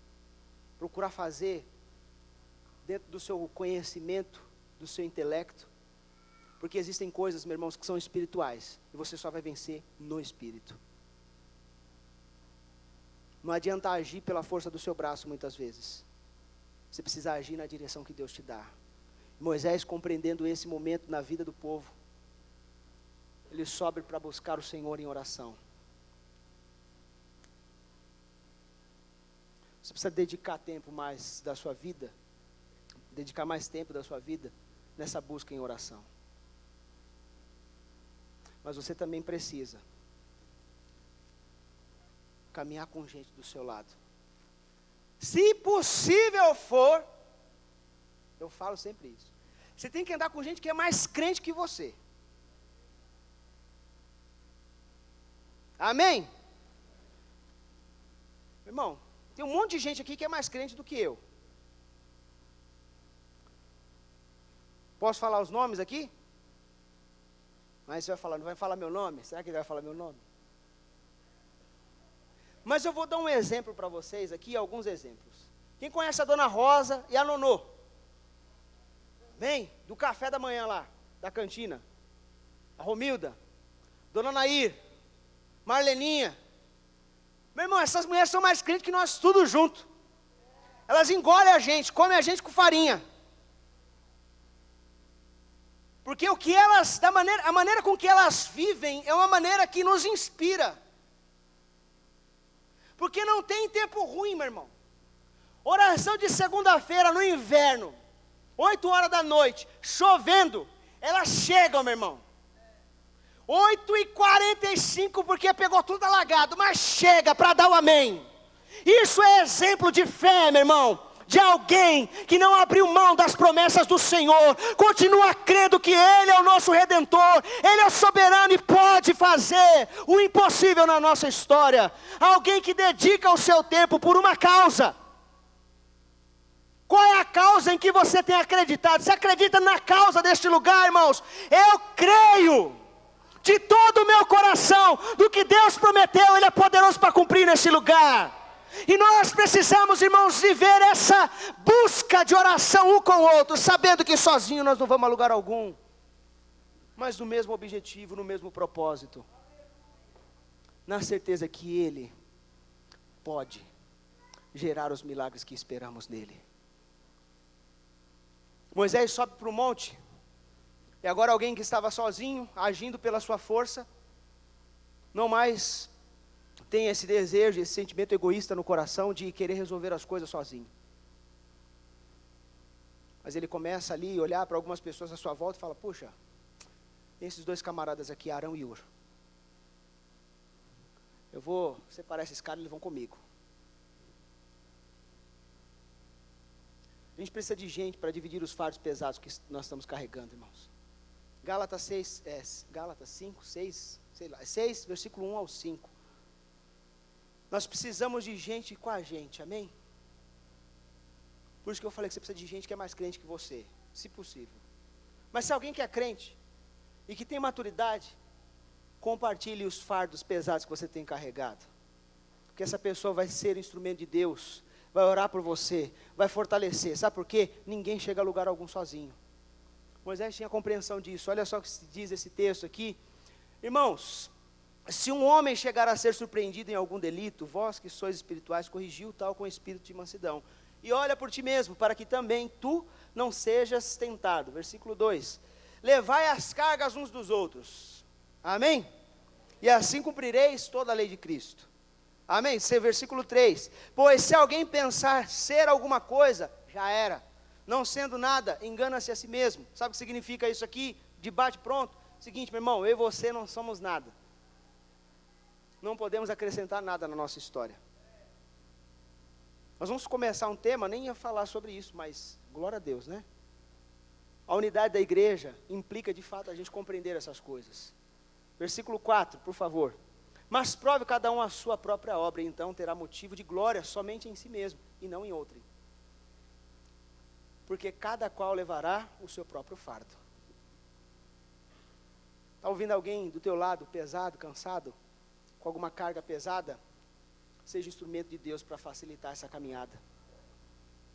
Procurar fazer dentro do seu conhecimento, do seu intelecto. Porque existem coisas, meus irmãos, que são espirituais. E você só vai vencer no espírito. Não adianta agir pela força do seu braço muitas vezes. Você precisa agir na direção que Deus te dá. Moisés, compreendendo esse momento na vida do povo, ele sobe para buscar o Senhor em oração. Você precisa dedicar tempo mais da sua vida, dedicar mais tempo da sua vida nessa busca em oração. Mas você também precisa caminhar com gente do seu lado. Se possível for, eu falo sempre isso, você tem que andar com gente que é mais crente que você. Amém? Irmão, tem um monte de gente aqui que é mais crente do que eu. Posso falar os nomes aqui? Mas você vai falar, não vai falar meu nome? Será que ele vai falar meu nome? Mas eu vou dar um exemplo para vocês aqui, alguns exemplos. Quem conhece a Dona Rosa e a Nonô? Bem, do café da manhã lá, da cantina. A Romilda, Dona Nair, Marleninha. Meu irmão, essas mulheres são mais crentes que nós tudo junto. Elas engolem a gente, comem a gente com farinha. Porque o que elas, a maneira com que elas vivem é uma maneira que nos inspira. Porque não tem tempo ruim, meu irmão. Oração de segunda-feira no inverno, 8 horas da noite, chovendo, elas chegam, meu irmão. 8h45, porque pegou tudo alagado, mas chega para dar o amém. Isso é exemplo de fé, meu irmão, de alguém que não abriu mão das promessas do Senhor, continua crendo que Ele é o nosso Redentor, Ele é o soberano e pode fazer o impossível na nossa história. Alguém que dedica o seu tempo por uma causa. Qual é a causa em que você tem acreditado? Você acredita na causa deste lugar, irmãos? Eu creio de todo o meu coração, do que Deus prometeu, Ele é poderoso para cumprir nesse lugar. E nós precisamos, irmãos, viver essa busca de oração um com o outro, sabendo que sozinho nós não vamos a lugar algum, mas no mesmo objetivo, no mesmo propósito, na certeza que Ele pode gerar os milagres que esperamos nele. Moisés sobe para o monte, e agora alguém que estava sozinho, agindo pela sua força, não mais tem esse desejo, esse sentimento egoísta no coração de querer resolver as coisas sozinho. Mas ele começa ali a olhar para algumas pessoas à sua volta e fala: puxa, tem esses dois camaradas aqui, Arão e Ur. Eu vou separar esses caras, eles vão comigo. A gente precisa de gente para dividir os fardos pesados que nós estamos carregando, irmãos. Gálatas 5, 6, sei lá, 6, versículo 1 ao 5. Nós precisamos de gente com a gente, amém? Por isso que eu falei que você precisa de gente que é mais crente que você, se possível. Mas se alguém que é crente e que tem maturidade, compartilhe os fardos pesados que você tem carregado. Porque essa pessoa vai ser instrumento de Deus, vai orar por você, vai fortalecer. Sabe por quê? Ninguém chega a lugar algum sozinho. Moisés tinha compreensão disso. Olha só o que diz esse texto aqui. Irmãos, se um homem chegar a ser surpreendido em algum delito, vós que sois espirituais, corrigiu tal com espírito de mansidão. E olha por ti mesmo, para que também tu não sejas tentado. Versículo 2. Levai as cargas uns dos outros. Amém? E assim cumprireis toda a lei de Cristo. Amém? Esse é versículo 3. Pois se alguém pensar ser alguma coisa, já era. Não sendo nada, engana-se a si mesmo. Sabe o que significa isso aqui? Debate pronto. Seguinte, meu irmão, eu e você não somos nada. Não podemos acrescentar nada na nossa história. Nós vamos começar um tema, nem ia falar sobre isso, mas glória a Deus, né? A unidade da igreja implica de fato a gente compreender essas coisas. Versículo 4, por favor. Mas prove cada um a sua própria obra, e então terá motivo de glória somente em si mesmo, e não em outrem. Porque cada qual levará o seu próprio fardo. Está ouvindo alguém do teu lado, pesado, cansado, com alguma carga pesada? Seja instrumento de Deus para facilitar essa caminhada.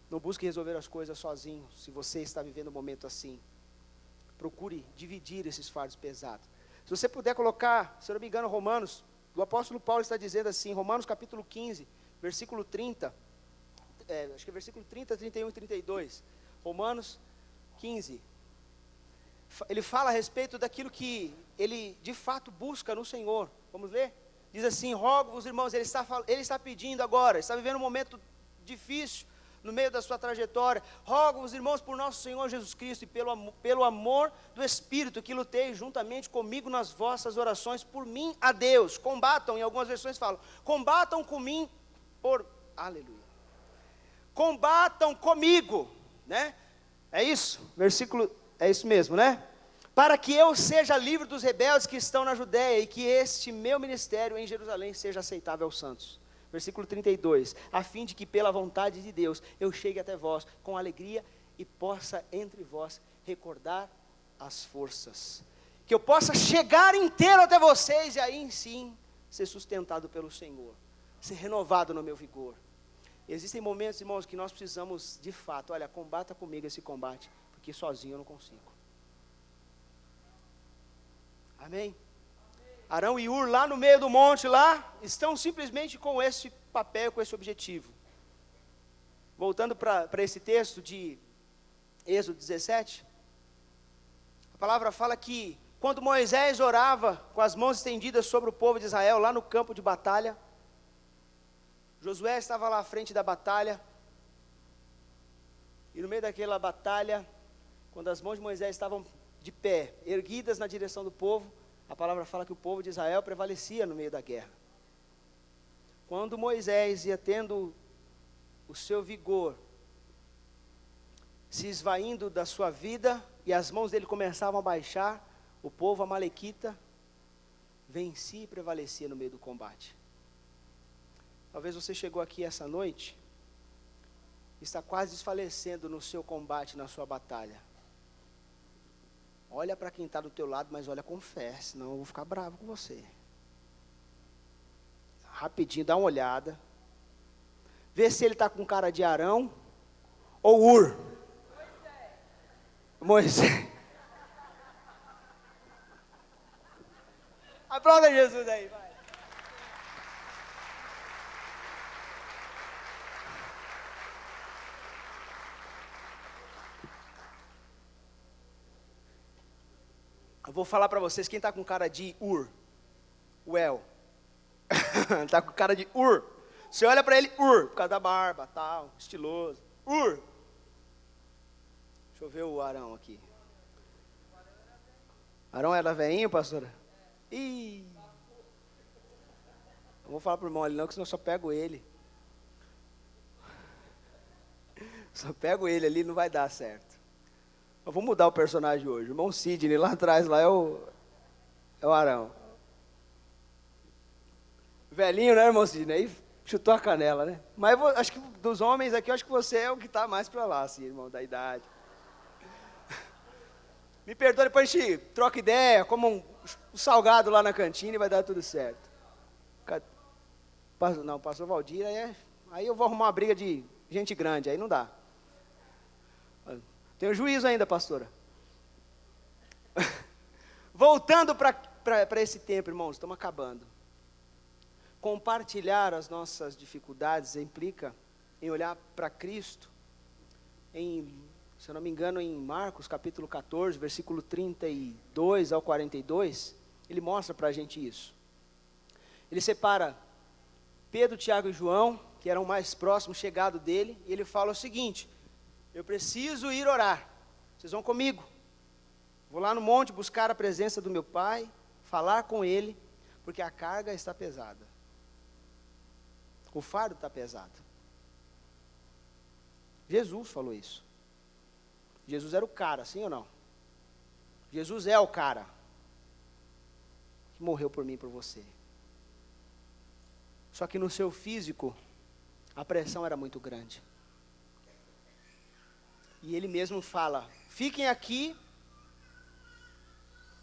Não busque resolver as coisas sozinho, se você está vivendo um momento assim. Procure dividir esses fardos pesados. Se você puder colocar, se eu não me engano, Romanos, o apóstolo Paulo está dizendo assim, Romanos capítulo 15, versículo 30, acho que é versículo 30, 31 e 32, Romanos 15, ele fala a respeito daquilo que ele de fato busca no Senhor. Vamos ler? Diz assim, rogo-vos irmãos, ele está pedindo agora, está vivendo um momento difícil, no meio da sua trajetória, rogo-vos irmãos por nosso Senhor Jesus Cristo e pelo amor do Espírito, que lutei juntamente comigo nas vossas orações por mim a Deus. Combatam, em algumas versões falam, combatam comigo aleluia, combatam comigo, né? É isso, versículo, é isso mesmo, né? Para que eu seja livre dos rebeldes que estão na Judéia, e que este meu ministério em Jerusalém seja aceitável aos santos. Versículo 32, a fim de que pela vontade de Deus eu chegue até vós com alegria e possa entre vós recordar as forças. Que eu possa chegar inteiro até vocês e aí sim ser sustentado pelo Senhor, ser renovado no meu vigor. Existem momentos, irmãos, que nós precisamos de fato, olha, combata comigo esse combate, porque sozinho eu não consigo. Amém? Arão e Ur lá no meio do monte lá, estão simplesmente com esse papel, com esse objetivo. Voltando para esse texto de Êxodo 17, a palavra fala que quando Moisés orava com as mãos estendidas sobre o povo de Israel, lá no campo de batalha, Josué estava lá à frente da batalha, e no meio daquela batalha, quando as mãos de Moisés estavam de pé, erguidas na direção do povo, a palavra fala que o povo de Israel prevalecia no meio da guerra. Quando Moisés ia tendo o seu vigor se esvaindo da sua vida, e as mãos dele começavam a baixar, o povo amalequita vencia e prevalecia no meio do combate. Talvez você chegou aqui essa noite, está quase desfalecendo no seu combate, na sua batalha. Olha para quem está do teu lado, mas olha com fé, senão eu vou ficar bravo com você. Rapidinho, dá uma olhada. Vê se ele está com cara de Arão ou Ur. Moisés. Aplauda Jesus aí, vai. Eu vou falar para vocês, quem está com cara de Ur? Está com cara de Ur. Você olha para ele, Ur, por causa da barba, tal, estiloso. Ur. Deixa eu ver o Arão aqui. Arão era velhinho, pastora? Ih. Não vou falar para o irmão ali não, que senão eu só pego ele. Só pego ele ali, não vai dar certo. Eu vou mudar o personagem hoje. O irmão Sidney lá atrás, lá é o Arão. Velhinho, né, irmão Sidney? Aí chutou a canela, né? Mas acho que dos homens aqui, eu acho que você é o que está mais para lá, assim, irmão, da idade. Me perdoa, depois a gente troca ideia, como um salgado lá na cantina e vai dar tudo certo. Não, pastor Valdir, aí eu vou arrumar uma briga de gente grande, aí não dá. Tenho juízo ainda, pastora. Voltando para esse tempo, irmãos, estamos acabando. Compartilhar as nossas dificuldades implica em olhar para Cristo, se eu não me engano, em Marcos capítulo 14, versículo 32 ao 42, ele mostra para a gente isso. Ele separa Pedro, Tiago e João, que eram mais próximos, chegado dele, e ele fala o seguinte: eu preciso ir orar, vocês vão comigo, vou lá no monte buscar a presença do meu Pai, falar com Ele, porque a carga está pesada, o fardo está pesado. Jesus falou isso. Jesus era o cara, sim ou não? Jesus é o cara que morreu por mim e por você. Só que no seu físico, a pressão era muito grande. E ele mesmo fala: fiquem aqui,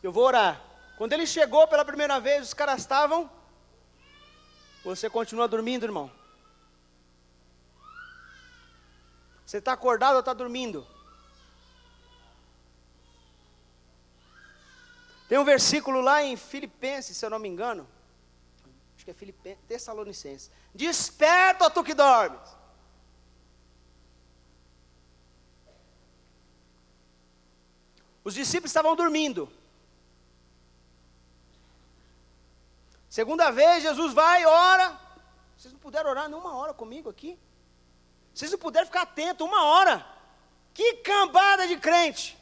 eu vou orar. Quando ele chegou pela primeira vez, os caras estavam... Você continua dormindo, irmão? Você está acordado ou está dormindo? Tem um versículo lá em Filipenses, se eu não me engano, acho que é Filipenses, Tessalonicenses: desperta, ó tu que dormes. Os discípulos estavam dormindo. Segunda vez, Jesus vai e ora. Vocês não puderam orar nem uma hora comigo aqui? Vocês não puderam ficar atentos uma hora? Que cambada de crente!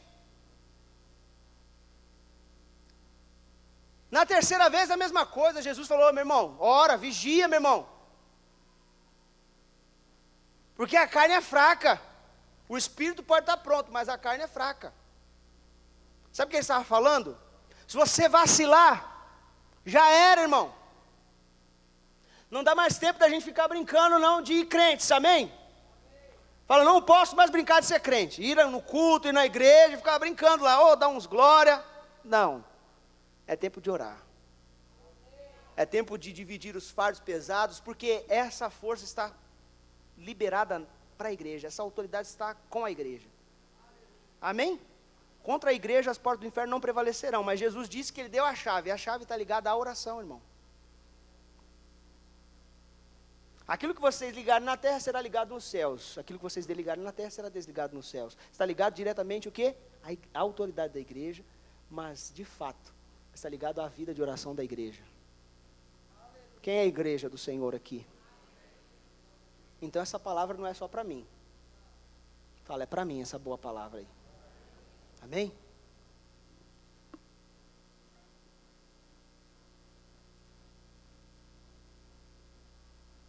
Na terceira vez, a mesma coisa. Jesus falou: meu irmão, ora, vigia, meu irmão. Porque a carne é fraca. O espírito pode estar pronto, mas a carne é fraca. Sabe o que ele estava falando? Se você vacilar, já era, irmão. Não dá mais tempo da gente ficar brincando não de ir crentes, amém? Fala: não posso mais brincar de ser crente. Ir no culto, ir na igreja, ficar brincando lá, dar uns glória. Não. É tempo de orar. É tempo de dividir os fardos pesados, porque essa força está liberada para a igreja. Essa autoridade está com a igreja. Amém? Contra a igreja as portas do inferno não prevalecerão, mas Jesus disse que Ele deu a chave, e a chave está ligada à oração, irmão. Aquilo que vocês ligarem na terra será ligado nos céus, aquilo que vocês desligarem na terra será desligado nos céus. Está ligado diretamente o quê? A autoridade da igreja, mas de fato está ligado à vida de oração da igreja. Quem é a igreja do Senhor aqui? Então essa palavra não é só para mim. Fala: é para mim essa boa palavra aí. Amém?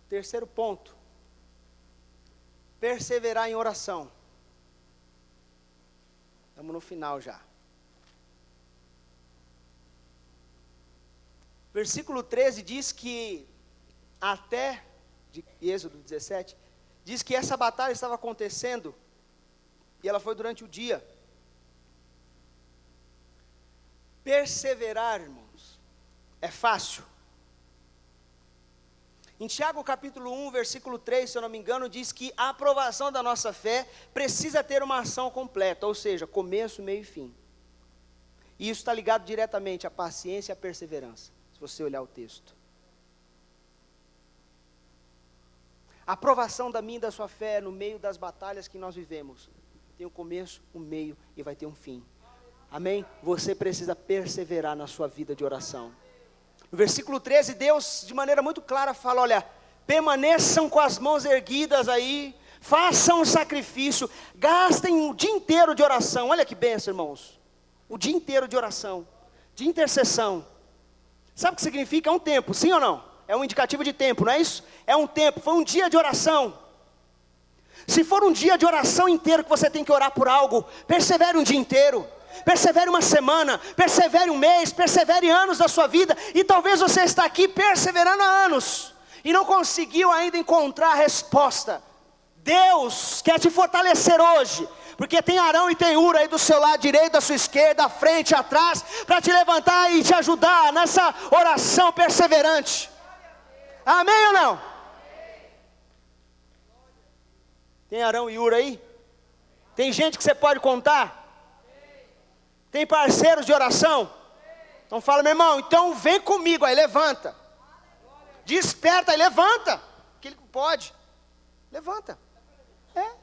Terceiro ponto: perseverar em oração. Estamos no final já. Versículo 13 diz que, até, de Êxodo 17, diz que essa batalha estava acontecendo, e ela foi durante o dia. Perseverar, irmãos, é fácil. Em Tiago capítulo 1, versículo 3, se eu não me engano, diz que a aprovação da nossa fé precisa ter uma ação completa, ou seja, começo, meio e fim. E isso está ligado diretamente à paciência e à perseverança, se você olhar o texto. A aprovação da minha e da sua fé no meio das batalhas que nós vivemos tem um começo, um meio e vai ter um fim. Amém? Você precisa perseverar na sua vida de oração. No versículo 13, Deus de maneira muito clara fala: olha, permaneçam com as mãos erguidas aí, façam um sacrifício, gastem o dia inteiro de oração. Olha que bênção, irmãos. O dia inteiro de oração, de intercessão. Sabe o que significa? É um tempo, sim ou não? É um indicativo de tempo, não é isso? É um tempo, foi um dia de oração. Se for um dia de oração inteiro que você tem que orar por algo, persevere um dia inteiro. Persevere uma semana, persevere um mês, persevere anos da sua vida. E talvez você está aqui perseverando há anos e não conseguiu ainda encontrar a resposta. Deus quer te fortalecer hoje, porque tem Arão e tem Ura aí do seu lado direito, da sua esquerda, à frente, atrás, para te levantar e te ajudar nessa oração perseverante. Amém ou não? Tem Arão e Ura aí? Tem gente que você pode contar? Tem parceiros de oração? Então fala: meu irmão, então vem comigo aí, levanta. Desperta aí, levanta. Aquele que pode, levanta. É.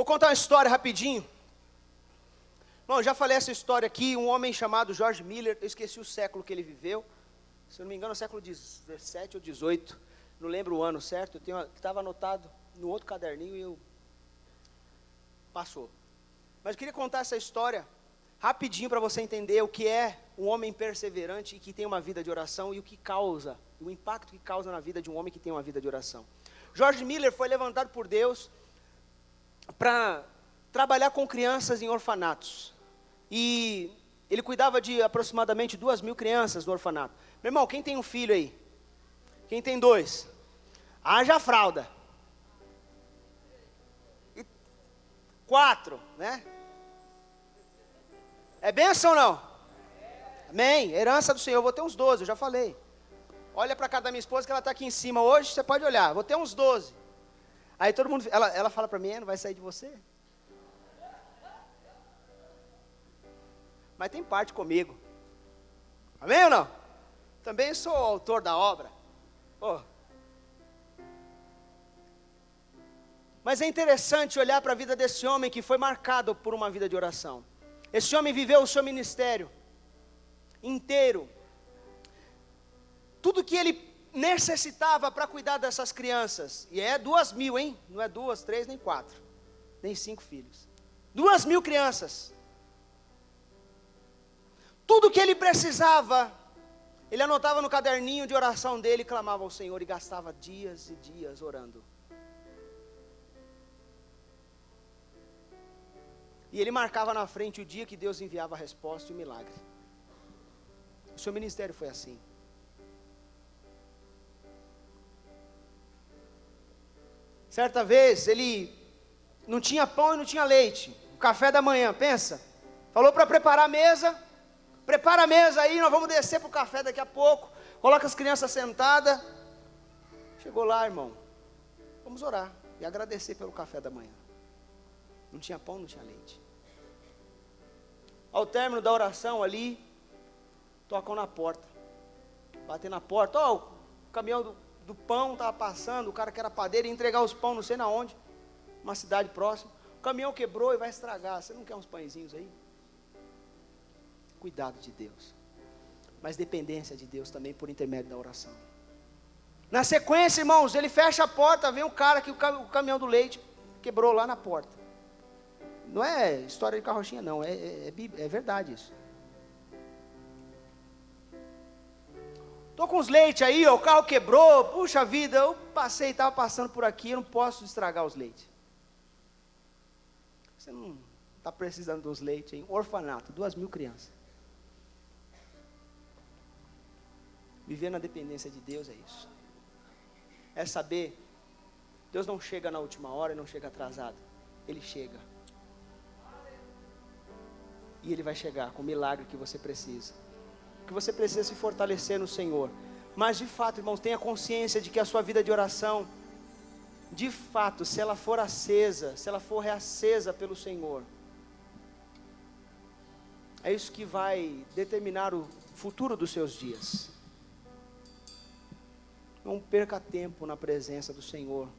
Vou contar uma história rapidinho. Bom, já falei essa história aqui, um homem chamado George Miller, eu esqueci o século que ele viveu, se eu não me engano, é o século 17 ou 18, não lembro o ano certo, estava anotado no outro caderninho e passou. Mas eu queria contar essa história rapidinho para você entender o que é um homem perseverante e que tem uma vida de oração e o que causa, o impacto que causa na vida de um homem que tem uma vida de oração. George Miller foi levantado por Deus para trabalhar com crianças em orfanatos. E ele cuidava de aproximadamente 2.000 crianças no orfanato. Meu irmão, quem tem um filho aí? Quem tem 2? Haja fralda. E 4, né? É bênção ou não? Amém. Herança do Senhor. Eu vou ter uns 12, eu já falei. Olha para cá da minha esposa que ela está aqui em cima hoje, você pode olhar. Vou ter uns 12. Aí todo mundo, ela fala para mim, não vai sair de você? Mas tem parte comigo. Amém ou não? Também sou o autor da obra. Oh. Mas é interessante olhar para a vida desse homem que foi marcado por uma vida de oração. Esse homem viveu o seu ministério inteiro. Tudo que ele necessitava para cuidar dessas crianças. E é 2.000, hein? Não é 2, 3, nem 4. Nem 5 filhos. 2.000 crianças. Tudo que ele precisava, ele anotava no caderninho de oração dele, clamava ao Senhor e gastava dias e dias orando. E ele marcava na frente o dia que Deus enviava a resposta e o milagre. O seu ministério foi assim. Certa vez, ele não tinha pão e não tinha leite. O café da manhã, pensa. Falou para preparar a mesa. Prepara a mesa aí, nós vamos descer para o café daqui a pouco. Coloca as crianças sentadas. Chegou lá, irmão. Vamos orar e agradecer pelo café da manhã. Não tinha pão, não tinha leite. Ao término da oração ali, tocam na porta. Bater na porta. Ó, o caminhão do pão estava passando. O cara que era padeiro ia entregar os pão não sei na onde. Uma cidade próxima. O caminhão quebrou e vai estragar. Você não quer uns pãezinhos aí? Cuidado de Deus, mas dependência de Deus também por intermédio da oração. Na sequência, irmãos, ele fecha a porta, vem um cara que o caminhão do leite quebrou lá na porta. Não é história de carrochinha não, é verdade isso. Estou com os leites aí, ó, o carro quebrou, puxa vida, eu estava passando por aqui, eu não posso estragar os leites. Você não está precisando dos leites, hein? Orfanato, 2.000 crianças. Viver na dependência de Deus é isso. É saber, Deus não chega na última hora e não chega atrasado. Ele chega. E Ele vai chegar com o milagre que você precisa. Que você precisa se fortalecer no Senhor. Mas de fato, irmãos, tenha consciência de que a sua vida de oração, de fato, se ela for acesa, se ela for reacesa pelo Senhor, é isso que vai determinar o futuro dos seus dias. Não perca tempo na presença do Senhor.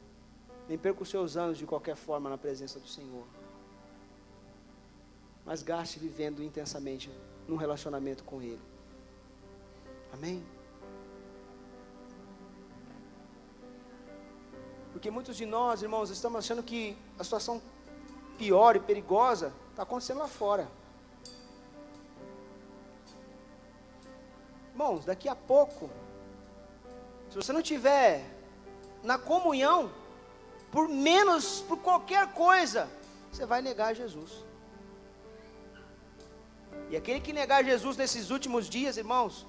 Nem perca os seus anos de qualquer forma na presença do Senhor. Mas gaste vivendo intensamente num relacionamento com Ele. Amém? Porque muitos de nós, irmãos, estamos achando que a situação pior e perigosa está acontecendo lá fora. Irmãos, daqui a pouco, se você não tiver na comunhão, por qualquer coisa, você vai negar Jesus. E aquele que negar Jesus nesses últimos dias, irmãos,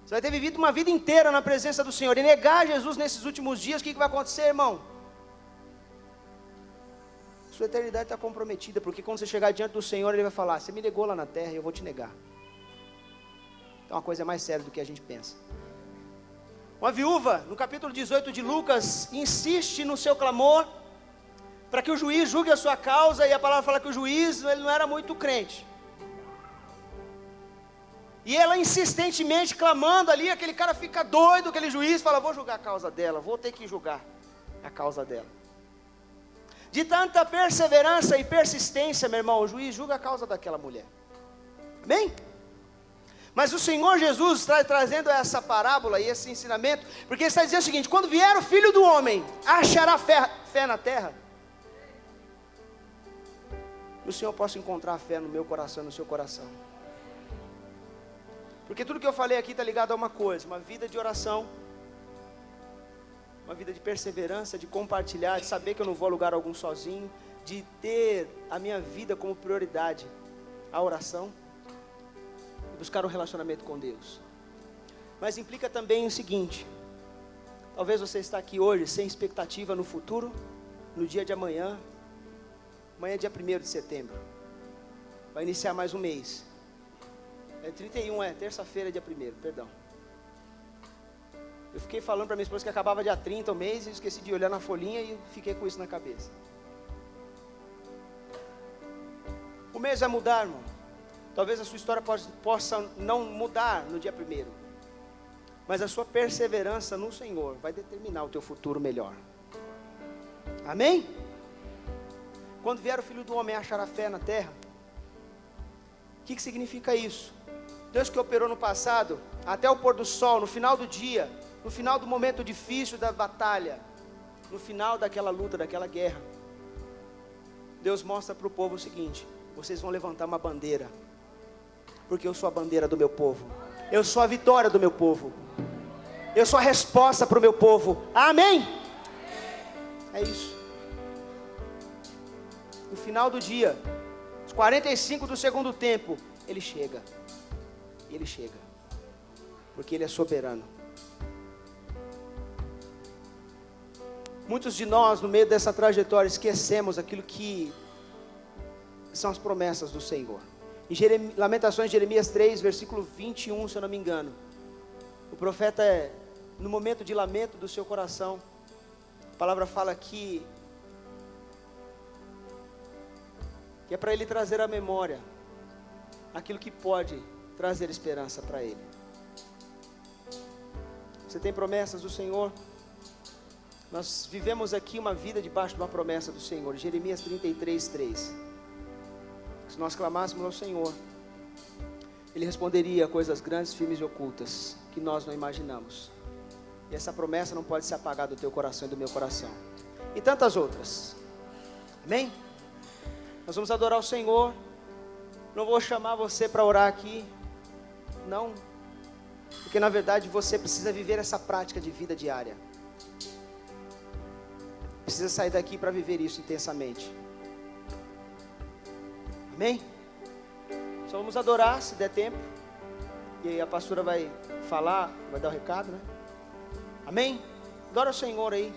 você vai ter vivido uma vida inteira na presença do Senhor, e negar Jesus nesses últimos dias, o que vai acontecer, irmão? Sua eternidade está comprometida, porque quando você chegar diante do Senhor, Ele vai falar: você me negou lá na terra e eu vou te negar. Então a coisa é mais séria do que a gente pensa. Uma viúva, no capítulo 18 de Lucas, insiste no seu clamor, para que o juiz julgue a sua causa, e a palavra fala que o juiz, ele não era muito crente. E ela insistentemente clamando ali, aquele cara fica doido, aquele juiz fala: vou julgar a causa dela, vou ter que julgar a causa dela. de tanta perseverança e persistência, meu irmão, o juiz julga a causa daquela mulher. Amém? Mas o Senhor Jesus está trazendo essa parábola e esse ensinamento, porque ele está dizendo o seguinte: quando vier o Filho do Homem, achará fé na terra? Que o Senhor possa encontrar fé no meu coração, no seu coração. Porque tudo que eu falei aqui está ligado a uma coisa: uma vida de oração, uma vida de perseverança, de compartilhar, de saber que eu não vou a lugar algum sozinho, de ter a minha vida como prioridade, a oração, e buscar um relacionamento com Deus. Mas implica também o seguinte: talvez você está aqui hoje sem expectativa no futuro, no dia de amanhã. Amanhã é dia 1º de setembro, vai iniciar mais um mês. É 31, terça-feira, dia 1º, perdão. Eu fiquei falando para minha esposa que acabava dia 30 o mês, e esqueci de olhar na folhinha e fiquei com isso na cabeça. O mês vai mudar, irmão. Talvez a sua história possa não mudar no dia 1º, mas a sua perseverança no Senhor vai determinar o teu futuro melhor. Amém? Quando vier o Filho do Homem, achará fé na terra? O que significa isso? Deus que operou no passado, até o pôr do sol, no final do dia, no final do momento difícil da batalha, no final daquela luta, daquela guerra, Deus mostra para o povo o seguinte: vocês vão levantar uma bandeira, porque eu sou a bandeira do meu povo, eu sou a vitória do meu povo, eu sou a resposta para o meu povo. Amém? É isso. No final do dia, os 45 do segundo tempo, Ele chega. Ele chega, porque Ele é soberano. Muitos de nós, no meio dessa trajetória, esquecemos aquilo que são as promessas do Senhor. Em Lamentações de Jeremias 3, versículo 21, se eu não me engano, o profeta, no momento de lamento do seu coração, a palavra fala que é para ele trazer à memória aquilo que pode trazer esperança para ele. Você tem promessas do Senhor? Nós vivemos aqui uma vida debaixo de uma promessa do Senhor. Jeremias 33, 3. Se nós clamássemos ao Senhor, Ele responderia coisas grandes, firmes e ocultas que nós não imaginamos. E essa promessa não pode ser apagada do teu coração e do meu coração. E tantas outras. Amém? Nós vamos adorar o Senhor. Não vou chamar você para orar aqui, não, porque na verdade você precisa viver essa prática de vida diária. Precisa sair daqui para viver isso intensamente. Amém? Só vamos adorar, se der tempo. E aí a pastora vai falar, vai dar o recado, né? Amém? Adora o Senhor aí.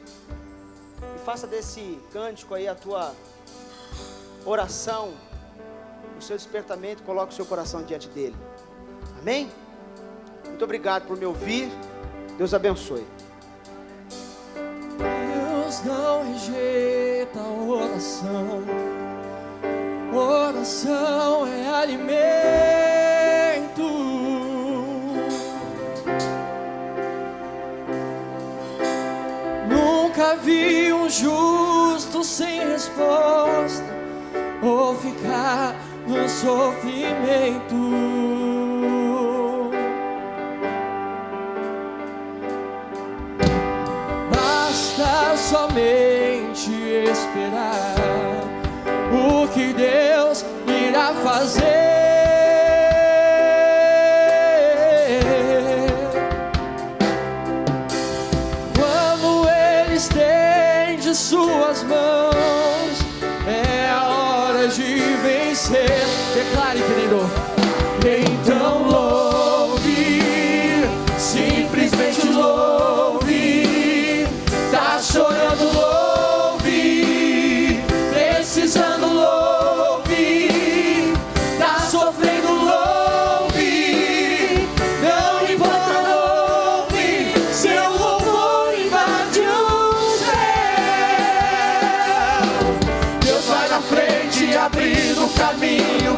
E faça desse cântico aí a tua oração, o seu despertamento. Coloque o seu coração diante dele. Amém? Muito obrigado por me ouvir. Deus abençoe. Deus não rejeita a oração. Oração é alimento. Nunca vi um justo sem resposta ou ficar no sofrimento. Basta somente esperar o que Deus irá fazer. Quando Ele estende suas mãos, é a hora de vencer. Declare, querido. Então louve, simplesmente louve. Tá chorando, louve. Precisando, louve. Tá sofrendo, louve. Não importa, louve. Seu louvor invade o céu. Deus vai na frente, abrindo o caminho.